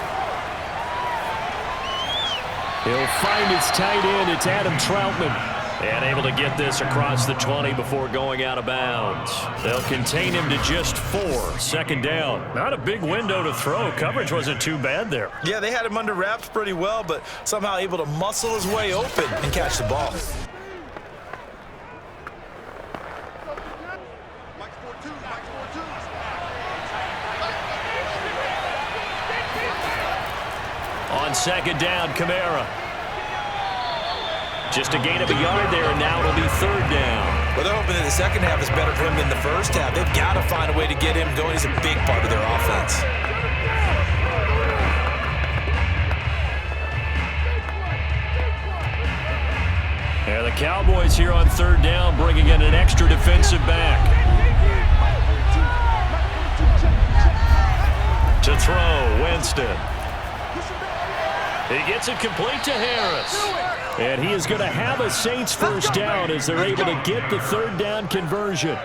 S5: He'll find his tight end. It's Adam Troutman. And able to get this across the 20 before going out of bounds. They'll contain him to just 4. 2nd down. Not a big window to throw. Coverage wasn't too bad there.
S3: Yeah, they had him under wraps pretty well, but somehow able to muscle his way open and catch the ball.
S5: On 2nd down, Kamara. Just a gain of a yard there, and now it'll be 3rd down.
S3: Well, they're hoping that the 2nd half is better for him than the 1st half. They've got to find a way to get him going. He's a big part of their offense.
S5: And the Cowboys here on 3rd down, bringing in an extra defensive back. To throw, Winston. He gets it complete to Harris. And he is going to have a Saints 1st down as they're able to get the 3rd down conversion.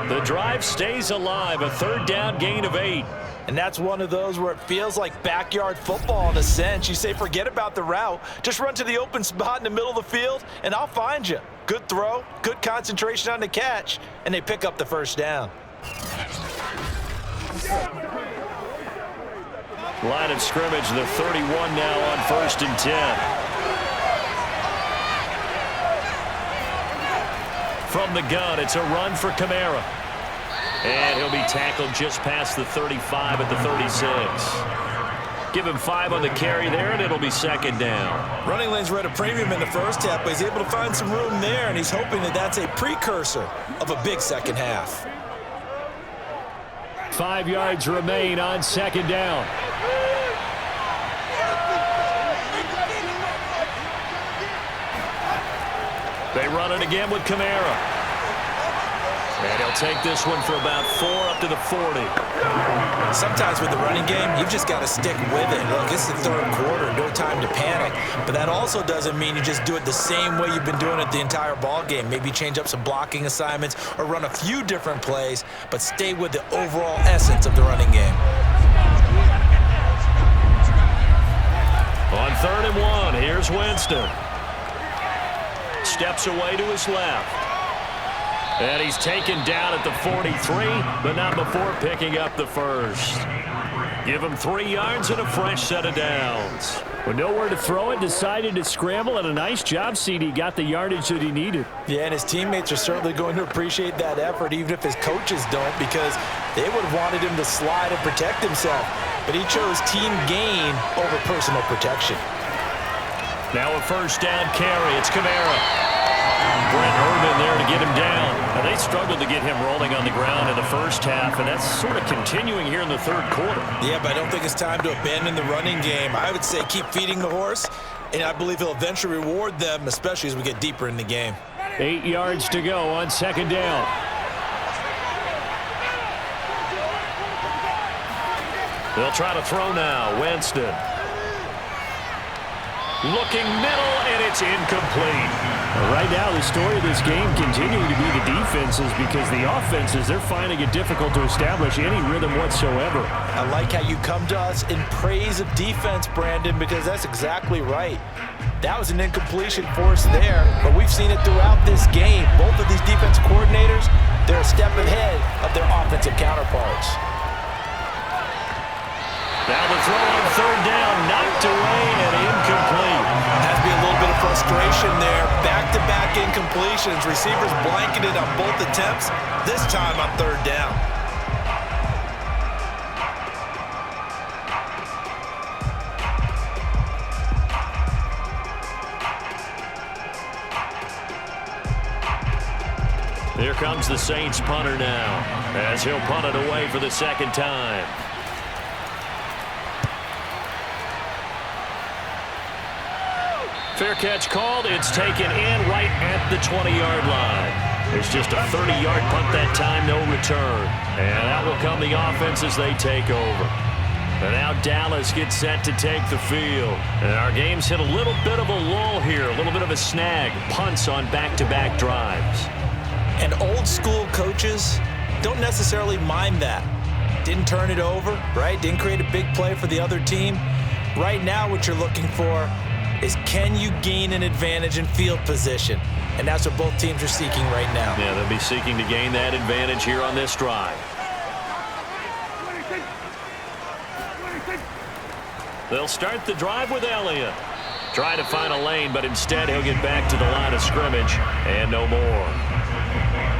S5: The drive stays alive, a 3rd down gain of 8.
S3: And that's one of those where it feels like backyard football in a sense. You say, forget about the route. Just run to the open spot in the middle of the field, and I'll find you. Good throw, good concentration on the catch, and they pick up the 1st down.
S5: Line of scrimmage, the 31 now on 1st and 10. From the gun, it's a run for Kamara. And he'll be tackled just past the 35 at the 36. Give him 5 on the carry there, and it'll be 2nd down.
S3: Running lanes were at a premium in the 1st half, but he's able to find some room there, and he's hoping that that's a precursor of a big 2nd half.
S5: 5 yards remain on 2nd down. They run it again with Kamara. And he'll take this one for about 4 up to the 40.
S3: Sometimes with the running game, you've just got to stick with it. Look, it's the 3rd quarter, no time to panic. But that also doesn't mean you just do it the same way you've been doing it the entire ball game. Maybe change up some blocking assignments or run a few different plays, but stay with the overall essence of the running game.
S5: On 3rd and 1, here's Winston. Steps away to his left. And he's taken down at the 43, but not before picking up the 1st. Give him 3 yards and a fresh set of downs.
S2: With nowhere to throw it, decided to scramble, and a nice job, CD. Got the yardage that he needed.
S3: Yeah, and his teammates are certainly going to appreciate that effort, even if his coaches don't, because they would have wanted him to slide and protect himself. But he chose team gain over personal protection.
S5: Now a first down carry. It's Kamara. Brent Urban there to get him down. Now they struggled to get him rolling on the ground in the first half, and that's sort of continuing here in the third quarter.
S3: Yeah, but I don't think it's time to abandon the running game. I would say keep feeding the horse, and I believe he'll eventually reward them, especially as we get deeper in the game.
S2: 8 yards to go on second down.
S5: They'll try to throw now. Winston. Looking middle, and it's incomplete.
S2: Right now, the story of this game continuing to be the defenses, because the offenses, they're finding it difficult to establish any rhythm whatsoever.
S3: I like how you come to us in praise of defense, Brandon, because that's exactly right. That was an incompletion force there, but we've seen it throughout this game. Both of these defense coordinators, they're a step ahead of their offensive counterparts.
S5: Now the throw on third down, knocked away and incomplete.
S3: Has to be a little bit of frustration there. Back-to-back incompletions. Receivers blanketed on both attempts, this time on third down.
S5: Here comes the Saints punter now, as he'll punt it away for the second time. Fair catch called. It's taken in right at the 20-yard line. It's just a 30-yard punt that time, no return. And out will come the offense as they take over. And now Dallas gets set to take the field. And our game's hit a little bit of a lull here, a little bit of a snag. Punts on back-to-back drives.
S3: And old-school coaches don't necessarily mind that. Didn't turn it over, right? Didn't create a big play for the other team. Right now what you're looking for is, can you gain an advantage in field position? And that's what both teams are seeking right now.
S5: Yeah, they'll be seeking to gain that advantage here on this drive. They'll start the drive with Elliott. Try to find a lane, but instead he'll get back to the line of scrimmage and no more.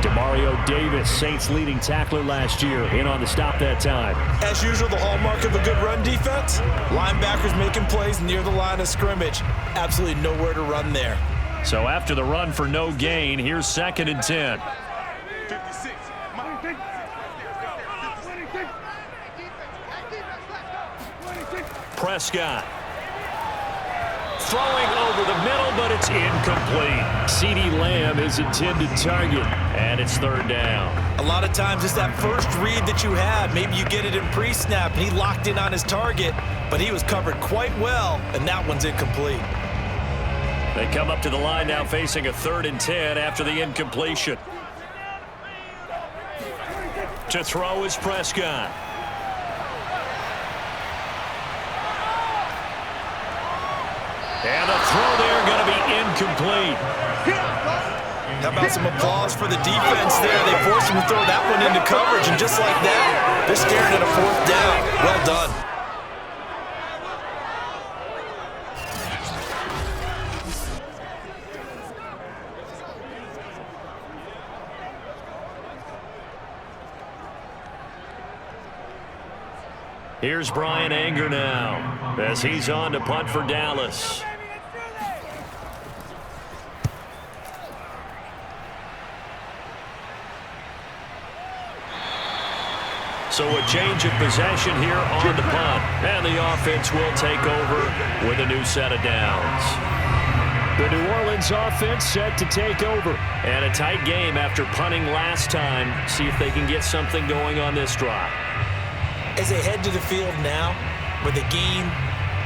S2: Demario Davis, Saints leading tackler last year, in on the stop that time.
S3: As usual, the hallmark of a good run defense, linebackers making plays near the line of scrimmage. Absolutely nowhere to run there.
S5: So after the run for no gain, here's 2nd and 10. Prescott. Throwing over the middle, but it's incomplete. CeeDee Lamb is intended target, and it's third down.
S3: A lot of times it's that first read that you have. Maybe you get it in pre-snap, and he locked in on his target, but he was covered quite well, and that one's incomplete.
S5: They come up to the line now facing a 3rd and 10 after the incompletion. To throw is Prescott. And the throw there going to be incomplete.
S3: How about some applause for the defense there? They forced him to throw that one into coverage, and just like that, they're staring at a 4th down. Well done.
S5: Here's Brian Anger now as he's on to punt for Dallas. So a change of possession here on the punt. And the offense will take over with a new set of downs.
S2: The New Orleans offense set to take over.
S5: And a tight game after punting last time. See if they can get something going on this drive.
S3: As they head to the field now, with the game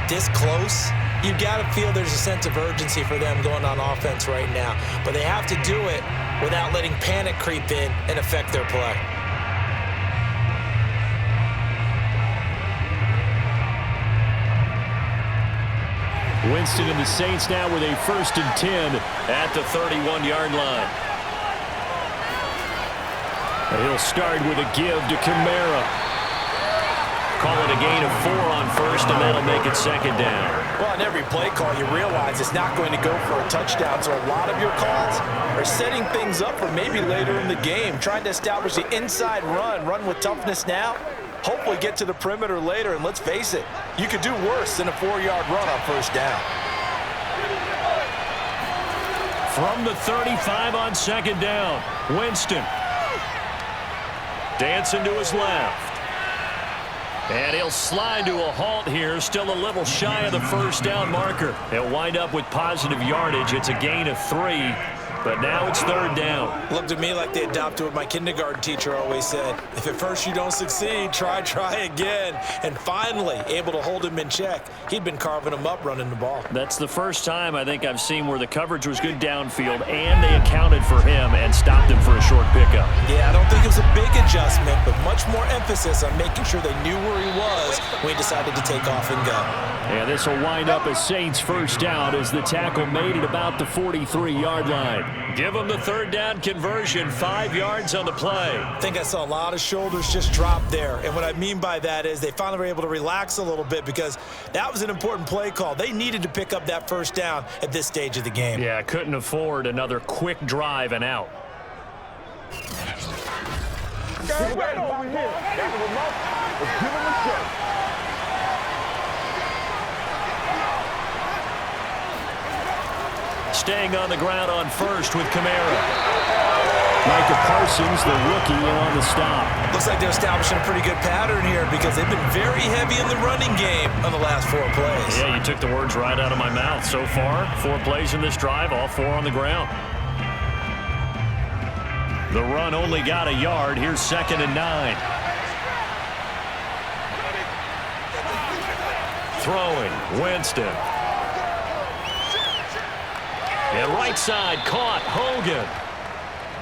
S3: this close, you've got to feel there's a sense of urgency for them going on offense right now. But they have to do it without letting panic creep in and affect their play.
S2: Winston and the Saints now with a 1st and 10
S5: at the 31-yard line.
S2: And he'll start with a give to Kamara.
S5: Call it a gain of 4 on first, and that'll make it second down.
S3: Well, on every play call, you realize it's not going to go for a touchdown, so a lot of your calls are setting things up for maybe later in the game, trying to establish the inside run with toughness now, hopefully get to the perimeter later, and let's face it, you could do worse than a 4-yard run on first down.
S5: From the 35 on second down, Winston. Dancing to his left. And he'll slide to a halt here, still a little shy of the first down marker. He'll wind up with positive yardage. It's a gain of 3, but now it's third down.
S3: Looked to me like they adopted what my kindergarten teacher always said. If at first you don't succeed, try again. And finally, able to hold him in check. He'd been carving him up running the ball.
S5: That's the first time I think I've seen where the coverage was good downfield, and they accounted for him and stopped him for a short pickup.
S3: Yeah, I don't think it was a big adjustment, but much more emphasis on making sure they knew where he was when he decided to take off and go.
S2: And this will wind up a Saints first down as the tackle made it about the 43-yard line.
S5: Give them the third down conversion, 5 yards on the play.
S3: I think I saw a lot of shoulders just drop there. And what I mean by that is they finally were able to relax a little bit because that was an important play call. They needed to pick up that first down at this stage of the game.
S5: Yeah, couldn't afford another quick drive and out. Staying on the ground on first with Kamara.
S2: Micah Parsons, the rookie, in on the stop.
S3: Looks like they're establishing a pretty good pattern here because they've been very heavy in the running game on the last 4 plays.
S5: Yeah, you took the words right out of my mouth. So far, 4 plays in this drive, all 4 on the ground. The run only got a yard. Here's 2nd and 9. Throwing, Winston. And right side, caught, Hogan.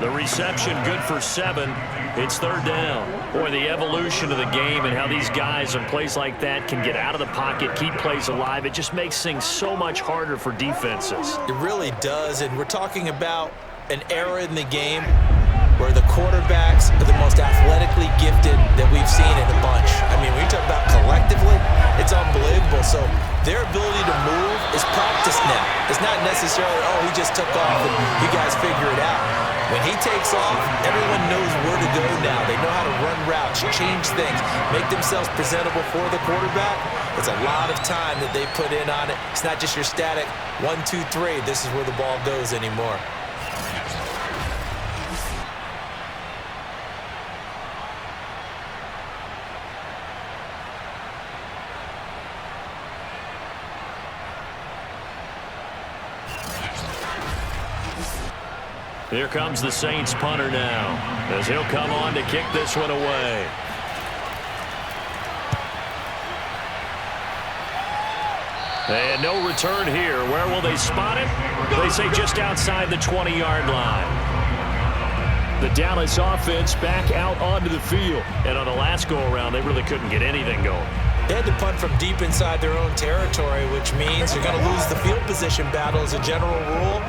S5: The reception good for 7. It's third down. Boy, the evolution of the game and how these guys in plays like that can get out of the pocket, keep plays alive, it just makes things so much harder for defenses.
S3: It really does, and we're talking about an era in the game where the quarterbacks are the most athletically gifted that we've seen in a bunch. I mean, when you talk about collectively, it's unbelievable. So their ability to move is practiced now. It's not necessarily, oh, he just took off and you guys figure it out. When he takes off, everyone knows where to go now. They know how to run routes, change things, make themselves presentable for the quarterback. It's a lot of time that they put in on it. It's not just your static 1, 2, 3. This is where the ball goes anymore.
S5: Here comes the Saints punter now, as he'll come on to kick this one away. And no return here. Where will they spot it? They say just outside the 20-yard line.
S2: The Dallas offense back out onto the field.
S5: And on the last go-around, they really couldn't get anything going.
S3: They had to punt from deep inside their own territory, which means you're going to lose the field position battle as a general rule.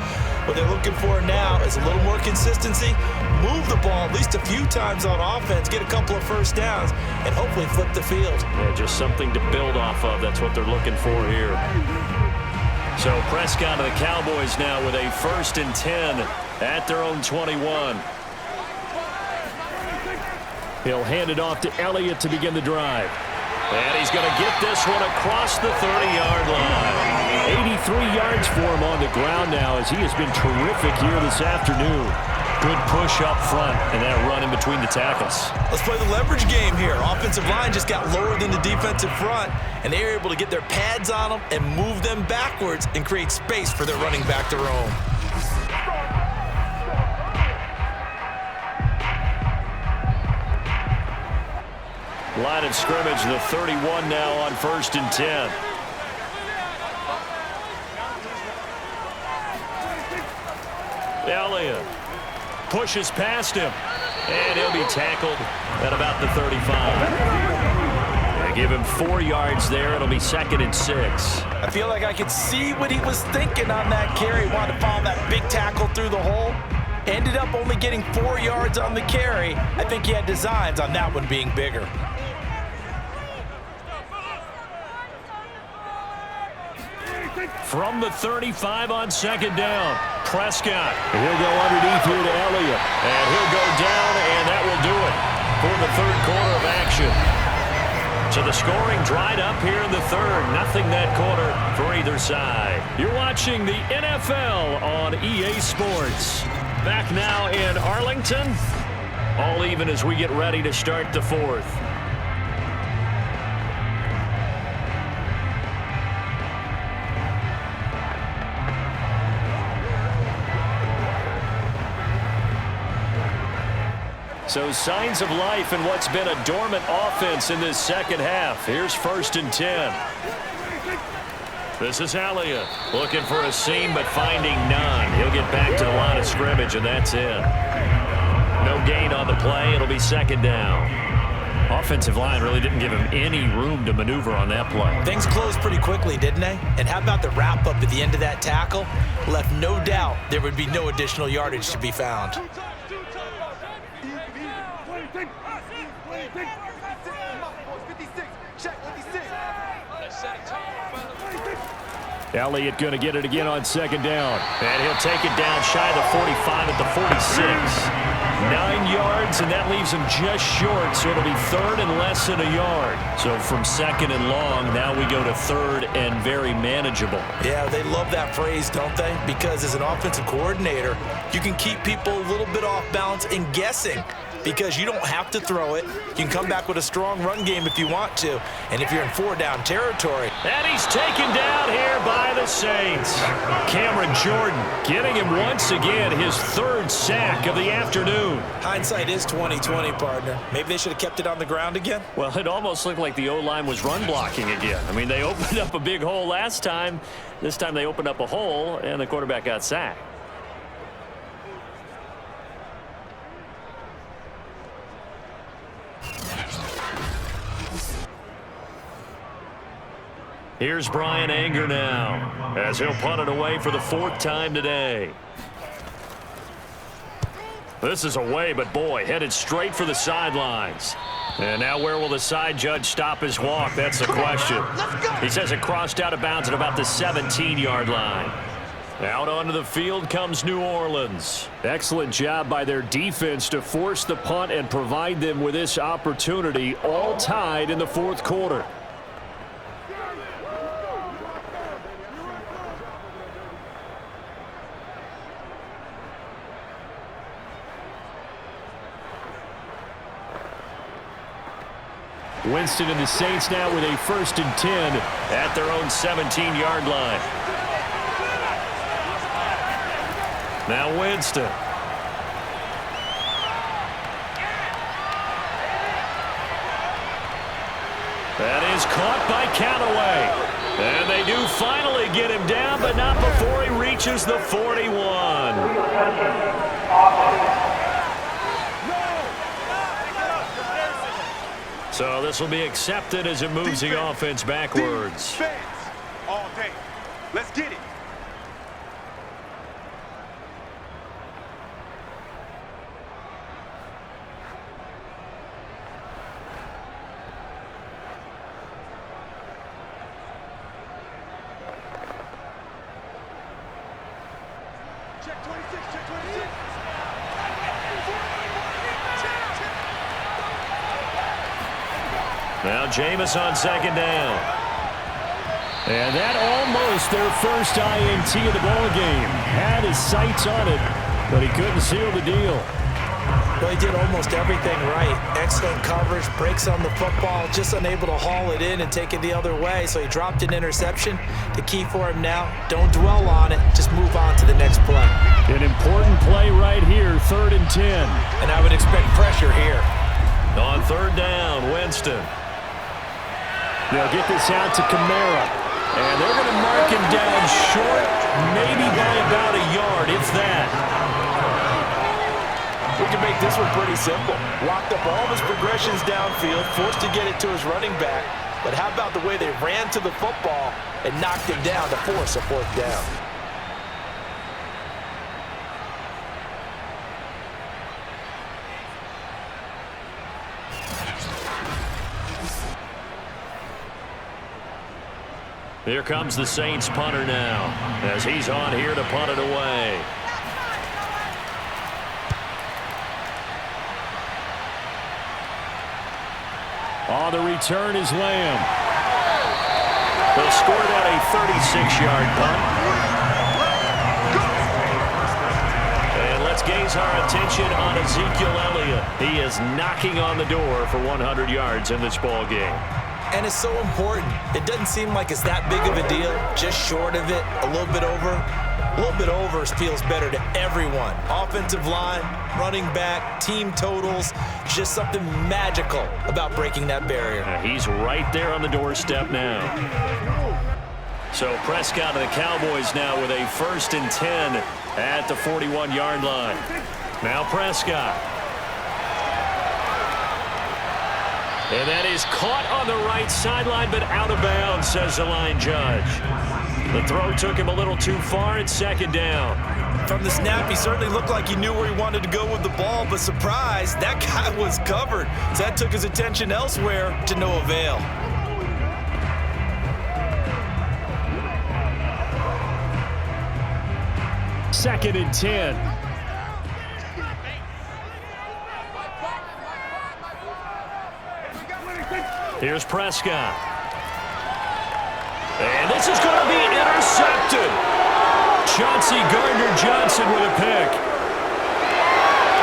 S3: What they're looking for now is a little more consistency, move the ball at least a few times on offense, get a couple of first downs, and hopefully flip the field.
S5: Yeah, just something to build off of. That's what they're looking for here. So Prescott and the Cowboys now with a 1st and 10 at their own 21.
S2: He'll hand it off to Elliott to begin the drive.
S5: And he's going to get this one across the 30-yard line.
S2: 83 yards for him on the ground now as he has been terrific here this afternoon.
S5: Good push up front and that run in between the tackles.
S3: Let's play the leverage game here. Offensive line just got lower than the defensive front, and they were able to get their pads on them and move them backwards and create space for their running back to roam.
S5: Line of scrimmage, the 31 now on 1st and 10. Elliott pushes past him, and he'll be tackled at about the 35. They give him 4 yards there. It'll be 2nd and 6.
S3: I feel like I could see what he was thinking on that carry. Wanted to follow that big tackle through the hole. Ended up only getting 4 yards on the carry. I think he had designs on that one being bigger.
S5: From the 35 on second down. Prescott.
S2: He'll go underneath here to Elliott.
S5: And he'll go down, and that will do it for the third quarter of action. So the scoring dried up here in the third. Nothing that quarter for either side. You're watching the NFL on EA Sports. Back now in Arlington. All even as we get ready to start the fourth. So signs of life in what's been a dormant offense in this second half. Here's 1st and 10. This is Elliott looking for a seam but finding none. He'll get back to the line of scrimmage, and that's it. No gain on the play. It'll be second down. Offensive line really didn't give him any room to maneuver on that play.
S3: Things closed pretty quickly, didn't they? And how about the wrap-up at the end of that tackle? Left no doubt there would be no additional yardage to be found.
S2: Elliott going to get it again on second down.
S5: And he'll take it down shy of the 45 at the 46. 9 yards, and that leaves him just short, so it'll be third and less than a yard. So from second and long, now we go to third and very manageable.
S3: Yeah, they love that phrase, don't they? Because as an offensive coordinator, you can keep people a little bit off balance and guessing. Because you don't have to throw it. You can come back with a strong run game if you want to. And if you're in 4-down territory.
S5: And he's taken down here by the Saints. Cameron Jordan getting him once again his third sack of the afternoon.
S3: Hindsight is 20/20, partner. Maybe they should have kept it on the ground again.
S5: Well, it almost looked like the O-line was run blocking again. I mean, they opened up a big hole last time. This time they opened up a hole, and the quarterback got sacked. Here's Brian Anger now, as he'll punt it away for the 4th time today. This is away, but boy, headed straight for the sidelines. And now where will the side judge stop his walk? That's the question. He says it crossed out of bounds at about the 17-yard line. Out onto the field comes New Orleans.
S2: Excellent job by their defense to force the punt and provide them with this opportunity, all tied in the 4th quarter. Winston and the Saints now with a 1st and 10
S5: at their own 17-yard line. Now Winston. That is caught by Callaway. And they do finally get him down, but not before he reaches the 41. So this will be accepted as it moves the offense backwards.
S7: Defense all day. Let's get it. Check 26, check 26.
S5: Now Jameis on second down.
S2: And that almost their first INT of the ball game. Had his sights on it, but he couldn't seal the deal.
S3: Well, he did almost everything right. Excellent coverage, breaks on the football, just unable to haul it in and take it the other way. So he dropped an interception. The key for him now, don't dwell on it. Just move on to the next play.
S2: An important play right here, 3rd and 10.
S3: And I would expect pressure here.
S5: On 3rd down, Winston.
S2: They'll get this out to Kamara. And they're going to mark him down short, maybe by about a yard, if that.
S3: We can make this one pretty simple. Locked up all of his progressions downfield, forced to get it to his running back. But how about the way they ran to the football and knocked him down to force a 4th down?
S5: Here comes the Saints punter now as he's on here to punt it away.
S2: On the return is Lamb.
S5: They'll score that a 36-yard punt. And let's gaze our attention on Ezekiel Elliott. He is knocking on the door for 100 yards in this ball game.
S3: And it's so important. It doesn't seem like it's that big of a deal. Just short of it, a little bit over. A little bit over feels better to everyone. Offensive line, running back, team totals. Just something magical about breaking that barrier.
S5: He's right there on the doorstep now. So Prescott and the Cowboys now with a 1st and 10 at the 41-yard line. Now Prescott. And that is caught on the right sideline, but out of bounds, says the line judge. The throw took him a little too far. It's 2nd down.
S3: From the snap, he certainly looked like he knew where he wanted to go with the ball, but surprise, that guy was covered. So that took his attention elsewhere to no avail.
S2: Second and 10.
S5: Here's Prescott. And this is going to be intercepted. Chauncey Gardner-Johnson with a pick.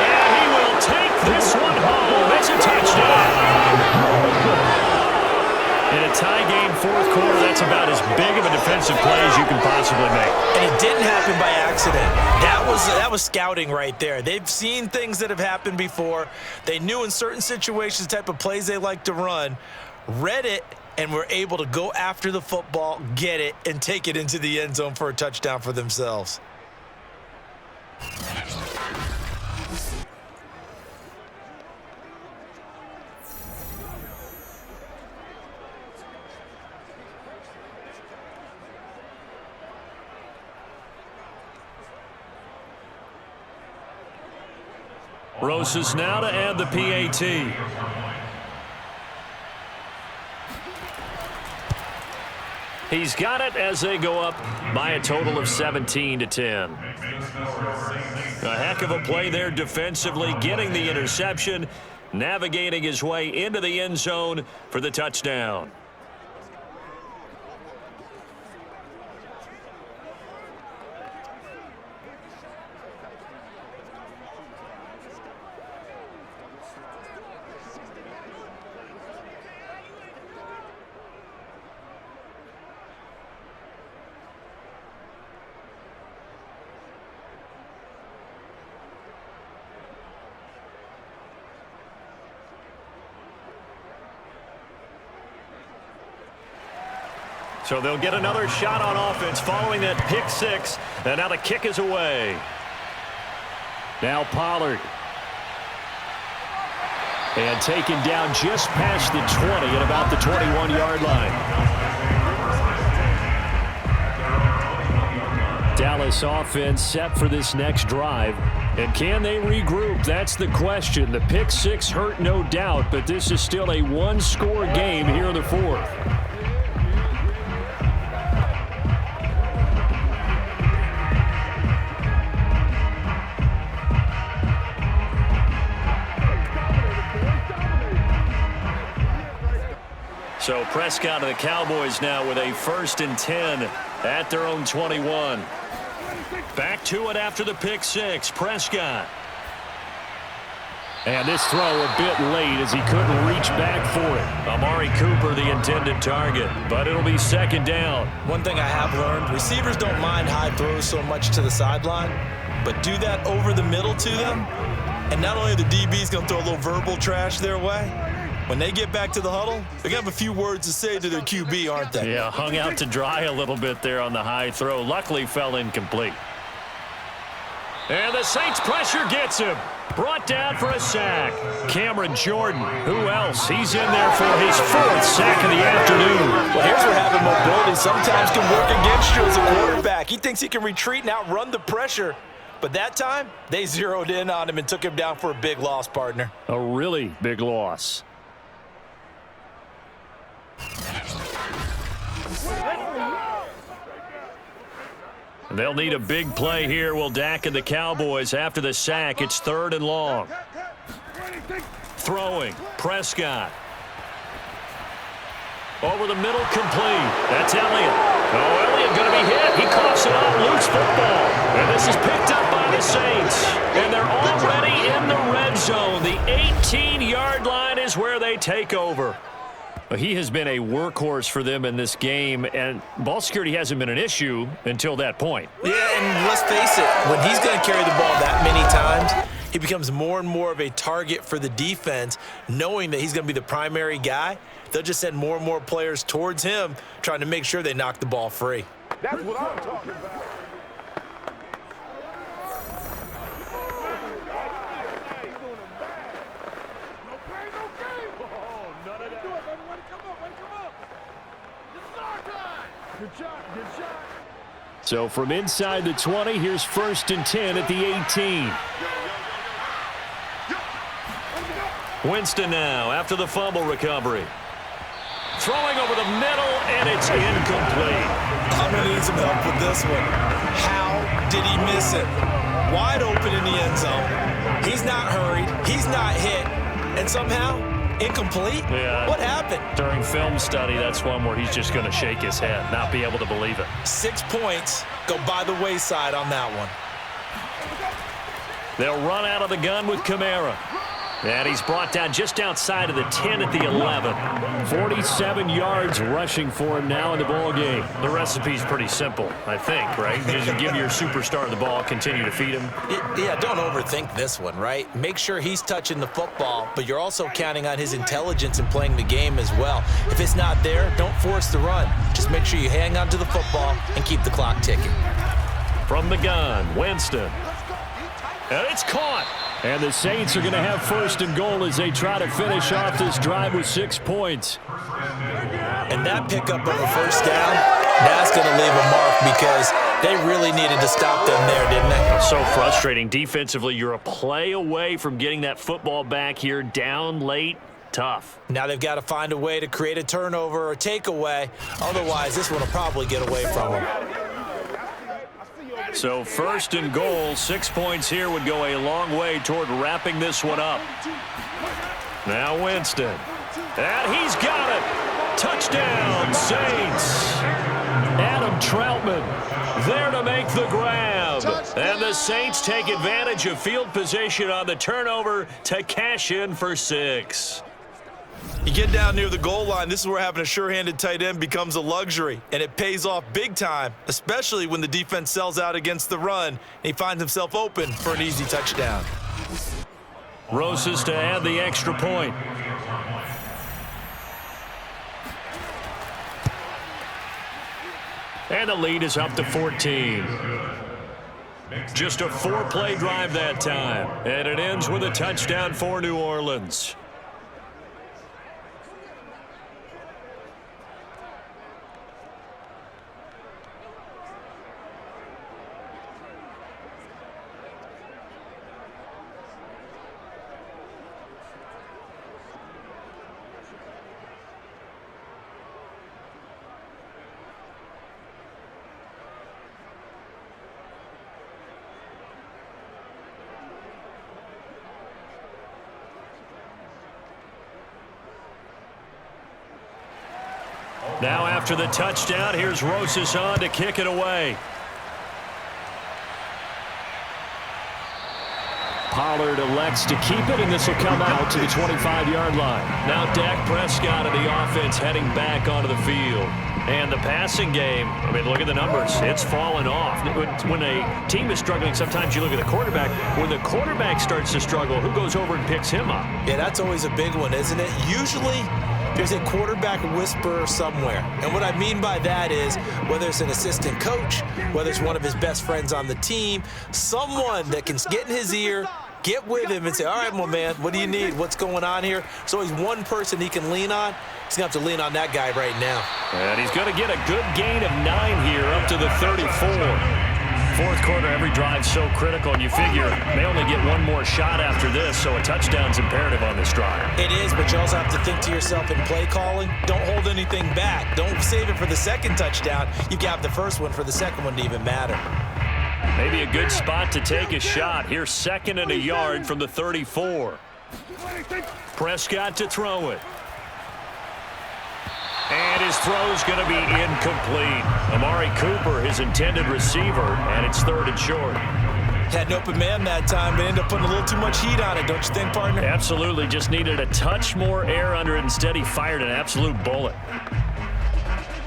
S5: And he will take this one home. It's a touchdown. In a tie game, 4th quarter, that's about as big of a defensive play as you can possibly make.
S3: And it didn't happen by accident. That was scouting right there. They've seen things that have happened before. They knew in certain situations the type of plays they like to run, read it, and were able to go after the football, get it, and take it into the end zone for a touchdown for themselves.
S5: Rosas now to add the PAT. He's got it as they go up by a total of 17-10. A heck of a play there defensively, getting the interception, navigating his way into the end zone for the touchdown. So they'll get another shot on offense following that pick 6. And now the kick is away.
S2: Now Pollard. And taken down just past the 20 at about the 21-yard line. Dallas offense set for this next drive. And can they regroup? That's the question. The pick 6 hurt, no doubt, but this is still a one-score game here in the 4th.
S5: So Prescott and the Cowboys now with a 1st and 10 at their own 21. Back to it after the pick 6. Prescott.
S2: And this throw a bit late as he couldn't reach back for it.
S5: Amari Cooper, the intended target, but it'll be 2nd down.
S3: One thing I have learned, receivers don't mind high throws so much to the sideline, but do that over the middle to them, and not only are the DBs going to throw a little verbal trash their way, when they get back to the huddle, they're going to have a few words to say to their QB, aren't they?
S5: Yeah, hung out to dry a little bit there on the high throw. Luckily fell incomplete. And the Saints pressure gets him. Brought down for a sack. Cameron Jordan, who else? He's in there for his 4th sack of the afternoon.
S3: Well, here's where having mobility sometimes can work against you as a quarterback. He thinks he can retreat and outrun the pressure. But that time, they zeroed in on him and took him down for a big loss, partner.
S2: A really big loss.
S5: They'll need a big play here. Will Dak and the Cowboys after the sack. It's 3rd and long. Throwing. Prescott. Over the middle, complete. That's Elliott. Oh, Elliott going to be hit. He coughs it out, loose football. And this is picked up by the Saints. And they're already in the red zone. The 18-yard line is where they take over. He has been a workhorse for them in this game, and ball security hasn't been an issue until that point.
S3: Yeah, and let's face it, when he's going to carry the ball that many times, he becomes more and more of a target for the defense, knowing that he's going to be the primary guy. They'll just send more and more players towards him, trying to make sure they knock the ball free.
S7: That's what I'm talking about.
S2: So from inside the 20, here's 1st and 10 at the 18.
S5: Winston now after the fumble recovery. Throwing over the middle, and it's incomplete.
S3: I'm going to need some help with this one. How did he miss it? Wide open in the end zone. He's not hurried. He's not hit. And somehow, incomplete?
S5: Yeah.
S3: What happened?
S5: During film study, that's one where he's just going to shake his head, not be able to believe it.
S3: 6 points go by the wayside on that one.
S5: They'll run out of the gun with Kamara. And he's brought down just outside of the 10 at the 11.
S2: 47 yards rushing for him now in the ball game.
S5: The recipe's pretty simple, I think, right? Just give your superstar the ball, continue to feed him.
S3: Yeah, don't overthink this one, right? Make sure he's touching the football, but you're also counting on his intelligence in playing the game as well. If it's not there, don't force the run. Just make sure you hang on to the football and keep the clock ticking.
S5: From the gun, Winston. And it's caught.
S2: And the Saints are going to have 1st and goal as they try to finish off this drive with 6 points.
S3: And that pickup of a 1st down, that's going to leave a mark because they really needed to stop them there, didn't they?
S5: So frustrating. Defensively, you're a play away from getting that football back here, down late. Tough.
S3: Now they've got to find a way to create a turnover or takeaway. Otherwise, this one will probably get away from them.
S5: So 1st and goal, 6 points here would go a long way toward wrapping this one up. Now Winston. And he's got it. Touchdown, Saints.
S2: Adam Troutman
S5: there to make the grab. And the Saints take advantage of field position on the turnover to cash in for 6.
S3: You get down near the goal line, this is where having a sure-handed tight end becomes a luxury, and it pays off big time, especially when the defense sells out against the run, and he finds himself open for an easy touchdown.
S5: Rosas to add the extra point. And the lead is up to 14. Just a 4-play drive that time, and it ends with a touchdown for New Orleans. Now after the touchdown, here's Rosas on to kick it away.
S2: Pollard elects to keep it, and this will come out to the 25-yard line.
S5: Now Dak Prescott of the offense heading back onto the field. And the passing game, I mean, look at the numbers. It's fallen off. When a team is struggling, sometimes you look at the quarterback. When the quarterback starts to struggle, who goes over and picks him up?
S3: Yeah, that's always a big one, isn't it? Usually, there's a quarterback whisperer somewhere. And what I mean by that is whether it's an assistant coach, whether it's one of his best friends on the team, someone that can get in his ear, get with him and say, all right, my man, what do you need? What's going on here? There's always one person he can lean on. He's going to have to lean on that guy right now.
S5: And he's going to get a good gain of 9 here up to the 34. fourth quarter, every drive's so critical, and you figure they only get one more shot after this, so a touchdown's imperative on this drive.
S3: It is, but you also have to think to yourself in play calling, don't hold anything back. Don't save it for the second touchdown. You got the first one for the second one to even matter.
S5: Maybe a good spot to take a shot. Here's 2nd and a yard from the 34. Prescott to throw it. And his throw's going to be incomplete. Amari Cooper, his intended receiver, and it's 3rd and short.
S3: Had an open man that time, but ended up putting a little too much heat on it, don't you think, partner?
S5: Absolutely. Just needed a touch more air under it. Instead, he fired an absolute bullet.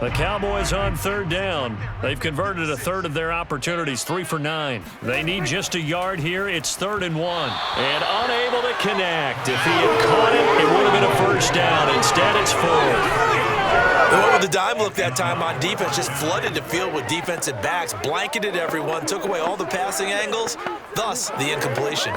S5: The Cowboys on 3rd down. They've converted a third of their opportunities, 3 for 9. They need just a yard here. It's 3rd and 1. And unable to connect. If he had caught it, it would have been a first down. Instead, it's 4th.
S3: They went with the dime look that time on defense, just flooded the field with defensive backs, blanketed everyone, took away all the passing angles, thus the incompletion.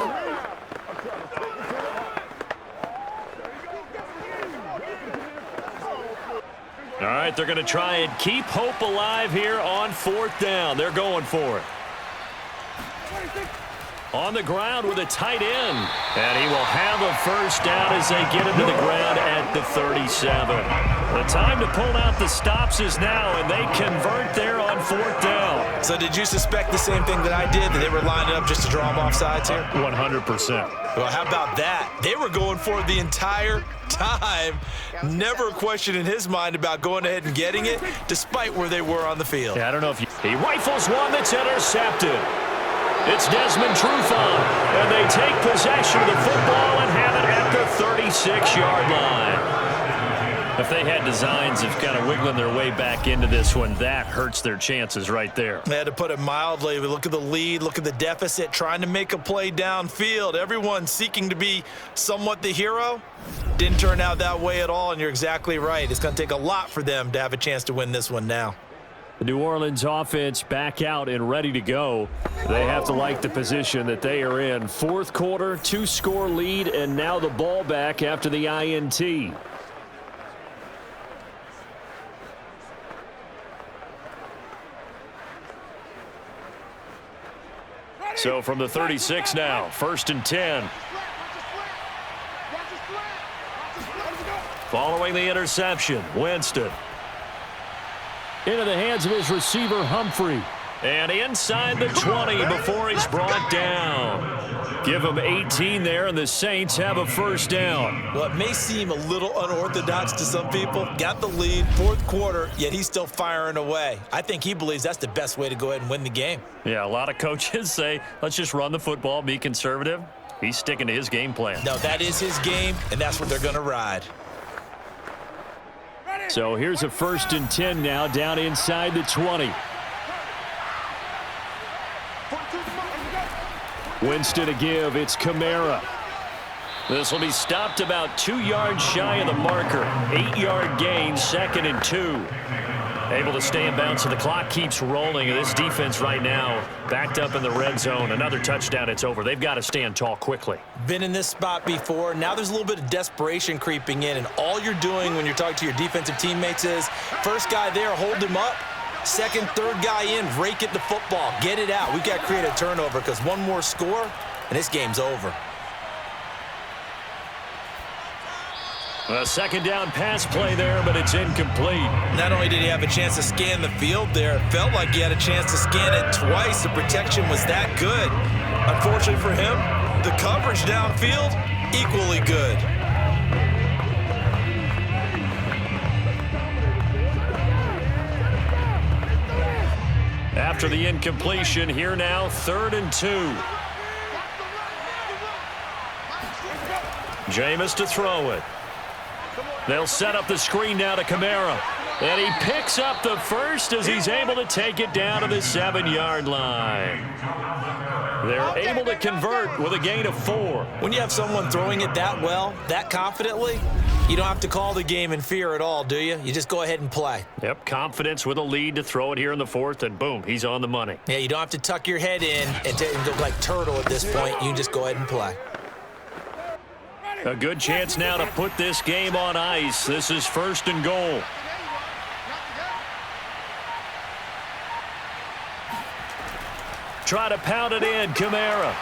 S5: All right, they're going to try and keep hope alive here on 4th down. They're going for it. On the ground with a tight end. And he will have a first down as they get him to the ground at the 37. The time to pull out the stops is now, and they convert there on 4th down.
S3: So did you suspect the same thing that I did, that they were lining up just to draw them off sides here?
S5: 100%.
S3: Well, how about that? They were going for it the entire time. Never a question in his mind about going ahead and getting it, despite where they were on the field.
S5: Yeah, I don't know if he rifles one that's intercepted. It's Desmond Trufant, and they take possession of the football and have it at the 36-yard line. If they had designs of kind of wiggling their way back into this one, that hurts their chances right there.
S3: They had to put it mildly. Look at the lead, look at the deficit, trying to make a play downfield. Everyone seeking to be somewhat the hero. Didn't turn out that way at all, and you're exactly right. It's going to take a lot for them to have a chance to win this one now.
S2: The New Orleans offense back out and ready to go. They have to like the position that they are in. Fourth quarter, 2-score lead, and now the ball back after the INT.
S5: So from the 36 now, 1st and 10. Following the interception, Winston.
S2: Into the hands of his receiver, Humphrey.
S5: And inside the 20 before he's brought down. Give him 18 there, and the Saints have a first down.
S3: Well, it may seem a little unorthodox to some people. Got the lead, fourth quarter, yet he's still firing away. I think he believes that's the best way to go ahead and win the game.
S5: Yeah, a lot of coaches say, let's just run the football, be conservative. He's sticking to his game plan.
S3: No, that is his game, and that's what they're going to ride.
S2: So here's a 1st and 10 now, down inside the 20. Winston to give. It's Kamara.
S5: This will be stopped about 2 yards shy of the marker. 8-yard gain, 2nd and 2. Able to stay in bounds, so the clock keeps rolling. And this defense right now backed up in the red zone. Another touchdown, it's over. They've got to stand tall quickly.
S3: Been in this spot before. Now there's a little bit of desperation creeping in, and all you're doing when you're talking to your defensive teammates is first guy there, hold him up. Second, third guy in, rake at the football. Get it out. We've got to create a turnover because one more score, and this game's over.
S5: A second down pass play there, but it's incomplete.
S3: Not only did he have a chance to scan the field there, it felt like he had a chance to scan it twice. The protection was that good. Unfortunately for him, the coverage downfield, equally good.
S5: After the incompletion, here now, 3rd and 2. Jameis to throw it. They'll set up the screen now to Kamara. And he picks up the first as he's able to take it down to the 7-yard line. They're able to convert with a gain of 4.
S3: When you have someone throwing it that well, that confidently, you don't have to call the game in fear at all, do you? You just go ahead and play.
S5: Yep, confidence with a lead to throw it here in the 4th, and boom, he's on the money.
S3: Yeah, you don't have to tuck your head in and go like turtle at this point. You can just go ahead and play.
S5: A good chance now to put this game on ice. This is 1st and goal. try to pound it in. Kamara.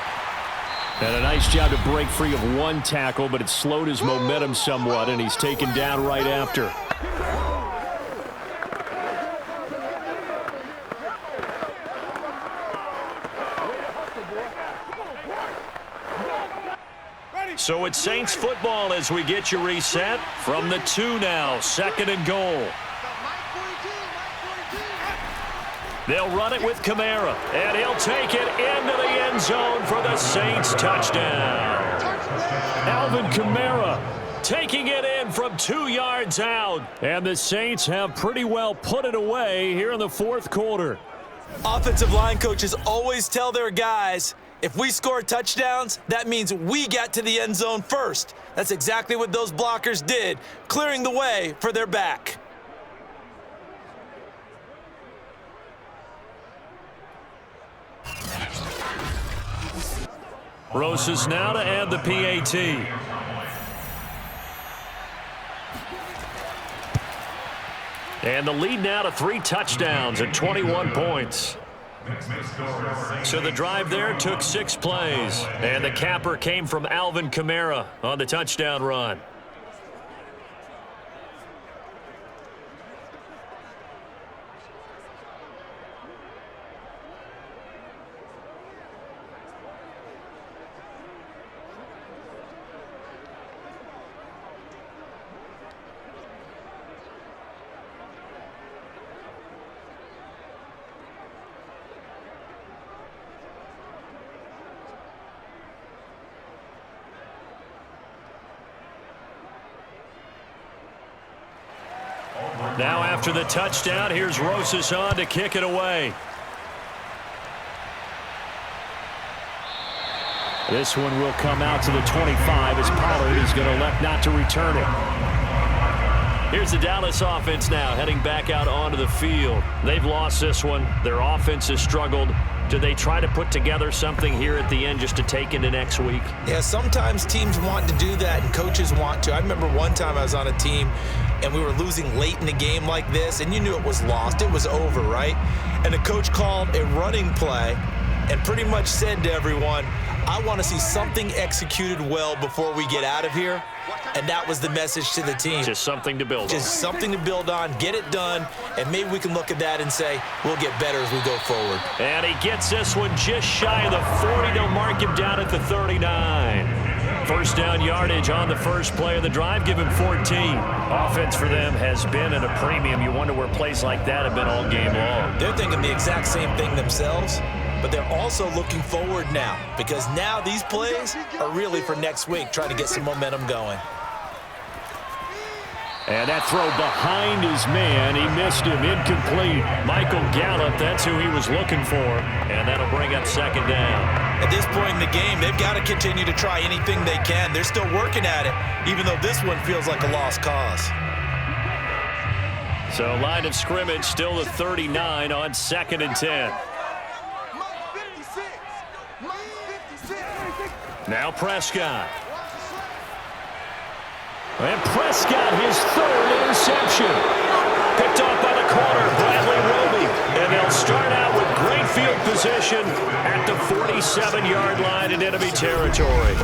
S2: And a nice job to break free of one tackle, but it slowed his momentum somewhat, and he's taken down right after.
S5: So it's Saints football as we get you reset from the 2 now, 2nd and goal. They'll run it with Kamara, and he'll take it into the end zone for the Saints touchdown. Alvin Kamara taking it in from 2 yards out. And the Saints have pretty well put it away here in the 4th quarter.
S3: Offensive line coaches always tell their guys, if we score touchdowns, that means we got to the end zone first. That's exactly what those blockers did, clearing the way for their back.
S5: Rosas now to add the PAT. And the lead now to 3 touchdowns and 21 points. So the drive there took 6 plays. And the capper came from Alvin Kamara on the touchdown run. Now after the touchdown, here's Rosas on to kick it away.
S2: This one will come out to the 25 as Pollard is going to elect not to return it.
S5: Here's the Dallas offense now heading back out onto the field. They've lost this one. Their offense has struggled. Do they try to put together something here at the end just to take into next week?
S3: Yeah, sometimes teams want to do that and coaches want to. I remember one time I was on a team and we were losing late in a game like this, and you knew it was lost. It was over, right? And the coach called a running play and pretty much said to everyone, I want to see something executed well before we get out of here. And that was the message to the team.
S5: Just something to build on.
S3: Just something to build on, get it done, and maybe we can look at that and say, we'll get better as we go forward.
S5: And he gets this one just shy of the 40. They'll mark him down at the 39. First down yardage on the first play of the drive, give him 14. Offense for them has been at a premium. You wonder where plays like that have been all game long.
S3: They're thinking the exact same thing themselves, but they're also looking forward now because now these plays are really for next week, trying to get some momentum going.
S2: And that throw behind his man, he missed him, incomplete.
S5: Michael Gallup, that's who he was looking for, and that'll bring up 2nd down.
S3: At this point in the game, they've got to continue to try anything they can. They're still working at it, even though this one feels like a lost cause.
S5: So line of scrimmage still the 39 on 2nd and 10. Now Prescott.
S2: And Prescott, his 3rd interception.
S5: Picked off by the corner, Bradley Roby. And they'll start out with great field position at the 47-yard line in enemy territory.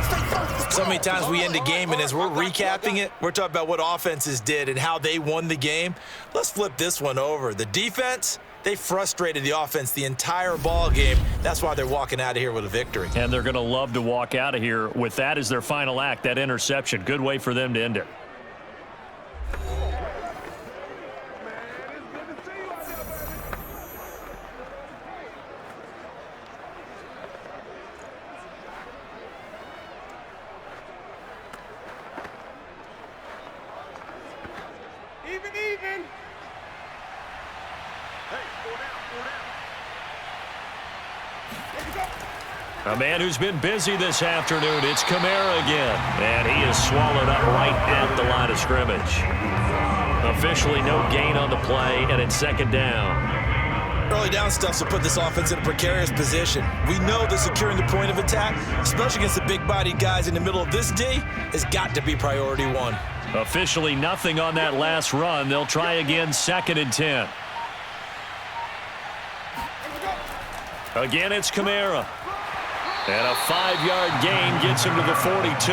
S3: So many times we end a game, and as we're recapping it, we're talking about what offenses did and how they won the game. Let's flip this one over. The defense, they frustrated the offense the entire ball game. That's why they're walking out of here with a victory.
S5: And they're going to love to walk out of here with that as their final act, that interception. Good way for them to end it.
S7: Even.
S5: A man who's been busy this afternoon, it's Kamara again. And he is swallowed up right at the line of scrimmage. Officially no gain on the play, and it's 2nd down.
S3: Early down stuff will put this offense in a precarious position. We know that securing the point of attack, especially against the big-bodied guys in the middle of this D, has got to be priority 1.
S5: Officially nothing on that last run. They'll try again, 2nd and 10. Again, it's Kamara. And a 5-yard gain gets him to the 42.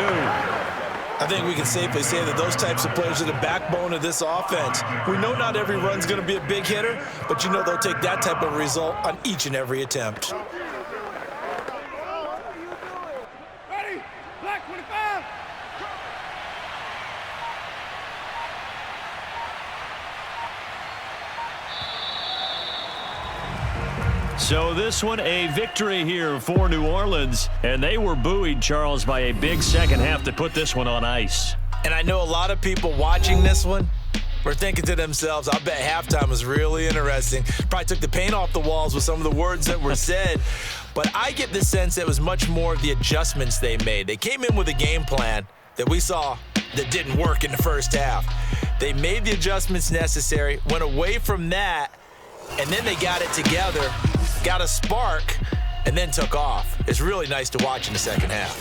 S3: I think we can safely say that those types of players are the backbone of this offense. We know not every run's going to be a big hitter, but you know they'll take that type of result on each and every attempt.
S7: Ready? Black 25.
S5: So this one, a victory here for New Orleans. And they were buoyed, Charles, by a big second half to put this one on ice.
S3: And I know a lot of people watching this one were thinking to themselves, I bet halftime was really interesting. Probably took the paint off the walls with some of the words that were said. But I get the sense it was much more of the adjustments they made. They came in with a game plan that we saw that didn't work in the first half. They made the adjustments necessary, went away from that, and then they got it together, got a spark, and then took off. It's really nice to watch in the second half.